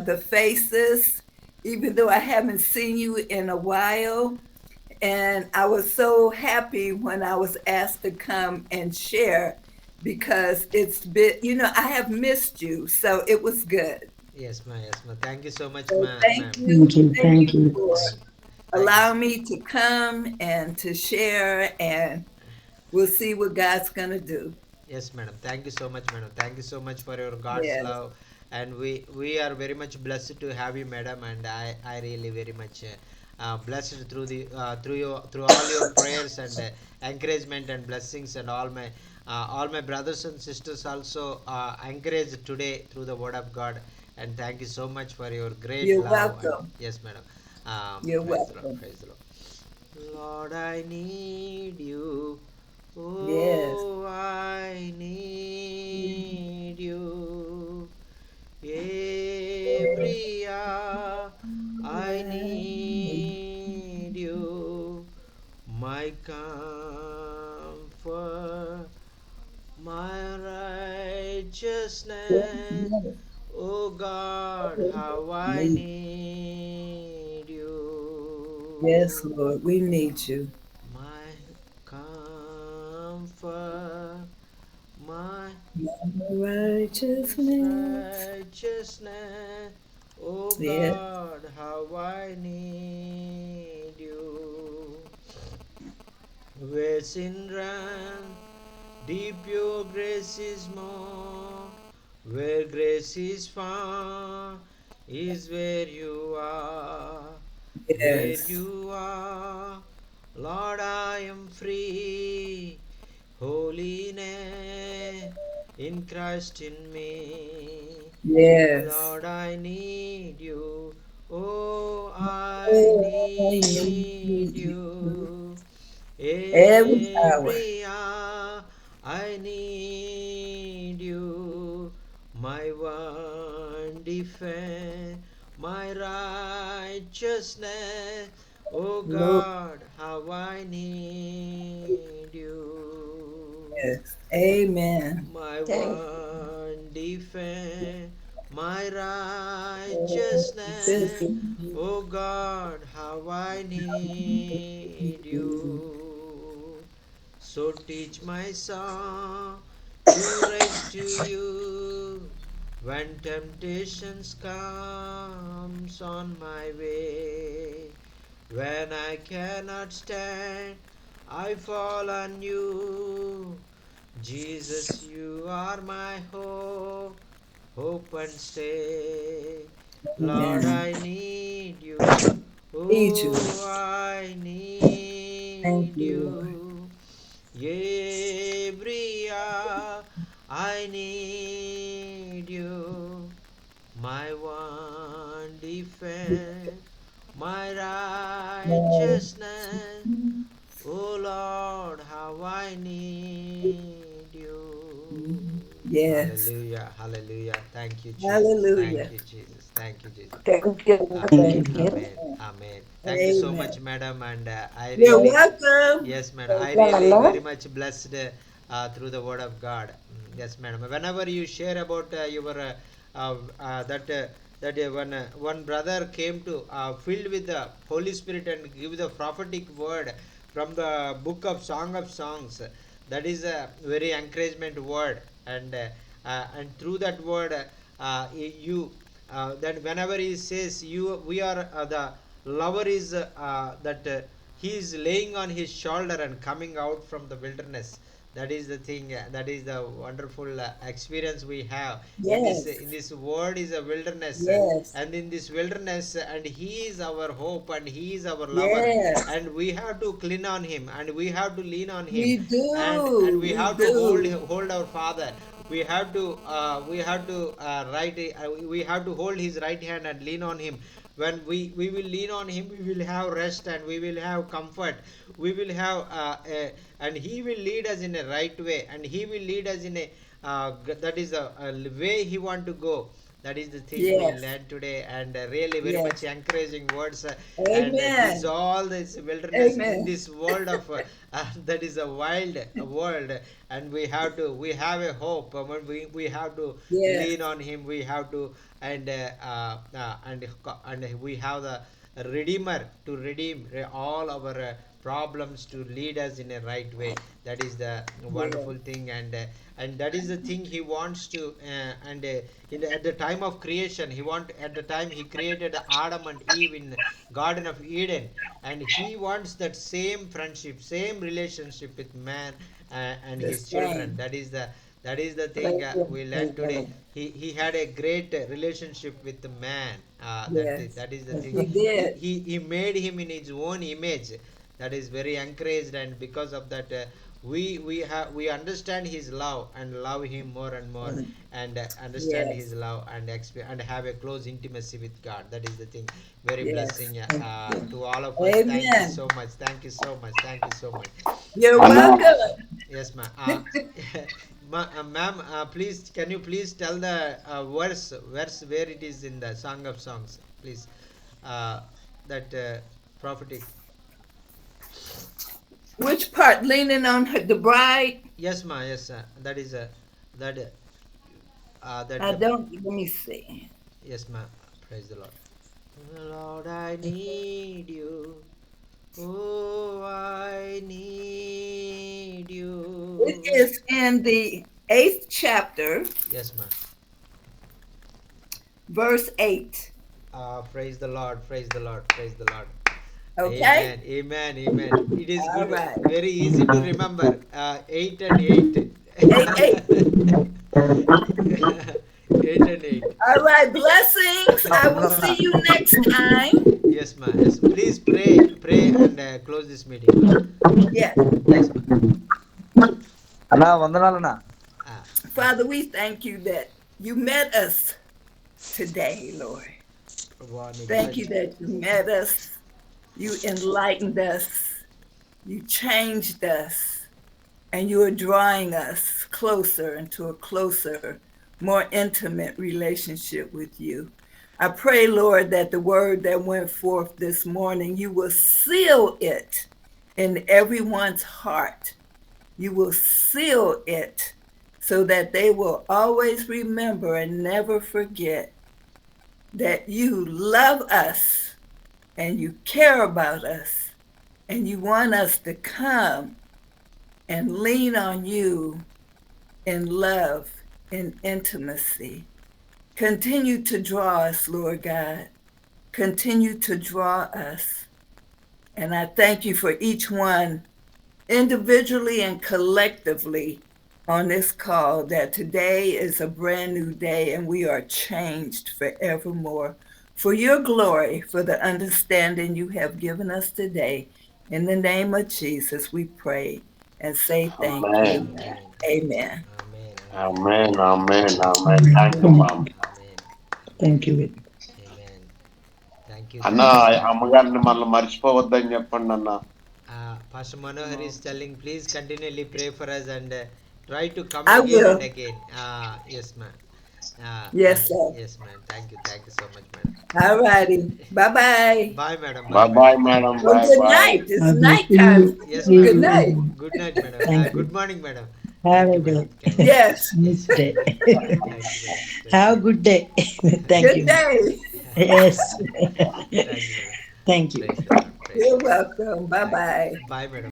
the faces, even though I haven't seen you in a while. And I was so happy when I was asked to come and share, because it's been, you know, I have missed you. So it was good. Yes, ma'am. Yes, ma'am. Thank you so much, So ma'am. thank you. Thank you, Thank thank you you. for Thank allowing me to come and to share, and we'll see what God's going to do. Yes, madam. Thank you so much, madam. Thank you so much for your God's Yes. love, and we are very much blessed to have you, madam. And I really very much blessed through the through all your prayers and encouragement and blessings, and all my brothers and sisters also encouraged today through the word of God. And thank you so much for your great You're love. And welcome. yes, madam. You're Praise the Lord. welcome. Praise the Lord. Lord, I need you. Yes. Oh, I need you. Every hour I need you. My comfort, my righteousness. Oh God, how I need Yes, you. Lord, we need you. My comfort, my Righteousness. righteousness. Oh Yes. God, how I need you. Where sin ran, deep your grace is more. Where grace is found, is where you are. Where Yes. you are, Lord, I am free. Holiness in Christ in me. Yes. Lord, I need you. Oh, I Oh, I need need you. you. Every hour. Every hour I need you. My one defense, my righteousness. Oh Lord, God, how I need you. yes. Amen. My Thank one defense, my This righteousness. is Oh God, how I need you. So teach my song to rise to you when temptations comes on my way. When I cannot stand, I fall on you. Jesus, you are my hope and stay. Lord, Amen. I need you. Need you. Oh, I Thank need you, Lord. you. Every hour I need you. My one defense, my righteousness. Oh Lord, how I need you. Yes. Hallelujah, hallelujah. Thank you, Jesus. Thank Hallelujah. you, Jesus. Thank you, Jesus. thank you. Amen, Thank Amen. you. amen, amen. Thank you so much, Amen. madam. And I You're really, welcome. yes, madam. I really Well, very much blessed through the word of God. Yes, madam. Whenever you share about your that one brother came to filled with the Holy Spirit and give the prophetic word from the book of Song of Songs. That is a very encouragement word, and through that word, you that whenever he says you we are the lover is that he is laying on his shoulder and coming out from the wilderness. That is the thing, that is the wonderful experience we have Yes. in this world is a wilderness, Yes. and in this wilderness, and he is our hope and he is our lover, Yes. and we have to cling on him and we have to lean on him, We and do. we We have to do. hold our father. We have to we have to hold his right hand and lean on him. When we will lean on him, we will have rest and we will have comfort. We will have and he will lead us in a right way, and he will lead us in a that is a way he want to go. That is the thing we Yes. learned today, and really very much Yes. encouraging words. And this Amen. all this wilderness in Amen. this world of that is a wild world, and we have a hope. When we have to Yes. lean on him, we have to, and we have the redeemer to redeem all our problems, to lead us in a right way. That is the Yes. wonderful thing, and that is the thing he wants to, at the time of creation, at the time he created Adam and Eve in Garden of Eden, and he wants that same friendship, same relationship with man and The his children. same. That is the thing we learned today. He had a great relationship with the man. Yes, That is the yes, thing. he did. He made him in his own image. That is very encouraged, and because of that, we understand his love and love him more and more, and understand his Yes, love and and have a close intimacy with God. That is the thing. Very yes. blessing Thank you. to all of us. Thank you Amen. so much. Thank you so much. Thank you so much. You're అన్న welcome. Yes, ma'am. Ma'am, please, can you please tell the verse where it is in the Song of Songs, please? Uh, that prophetic. Which part? Leaning on the bride? Yes, ma'am. Yes, that is that that. I don't, let me see. Yes, ma'am. Praise the Lord. Lord, I need you. Oh, I need It you. is in the 8th chapter, Yes, ma'am. verse 8. Praise the Lord. Praise the Lord. Praise the Lord. Okay? Amen. Amen. Amen. It is All good. right. Very easy to remember. 8 and 8. 8, 8. 8 and 8. All right. Blessings. I will see you next time. Yes, ma'am. Yes. Please pray, and close this meeting, ma'am. Yes. Yes, ma'am. అన్నా వందనాలన్నా. Ah, Father, we thank you that you met us today, Lord. Prabhu, Thank you that you met us. You enlightened us. You changed us. And you are drawing us closer into a closer, more intimate relationship with you. I pray, Lord, that the word that went forth this morning, you will seal it in everyone's heart. You will seal it so that they will always remember and never forget that you love us and you care about us and you want us to come and lean on you in love and intimacy. Continue to draw us, Lord God. Continue to draw us. And I thank you for each one individually and collectively on this call, that today is a brand new day and we are changed forevermore. For your glory, for the understanding you have given us today, in the name of Jesus, we pray and say thank you. Amen. Amen. Amen. Amen. Thank you mom. Amen. Thank you. Amen. Thank you. అన్న అమ్మగారిని మళ్ళీ మర్చిపోవద్దని చెప్పండి అన్న. Pastor Manohar is telling, please continually pray for us and try to come I again will. and again. Yes, ma'am. Yes, sir. Yes, ma'am. Thank you. Thank you so much, madam. All righty. Bye-bye. Bye, madam. Bye bye, madam. Well, Bye good bye. night. It's God bless nighttime. you. Yes, ma'am. Good night. Good night, madam. Thank you. Good morning, madam. Have Thank a you, madam. good Thank you. Yes. nice day. Thank you, madam. Have a good day. Thank Good you. day. Yes. Thank you, madam. Thank you. Praise the Lord. Praise You're the Lord. welcome. Bye-bye. Bye, madam.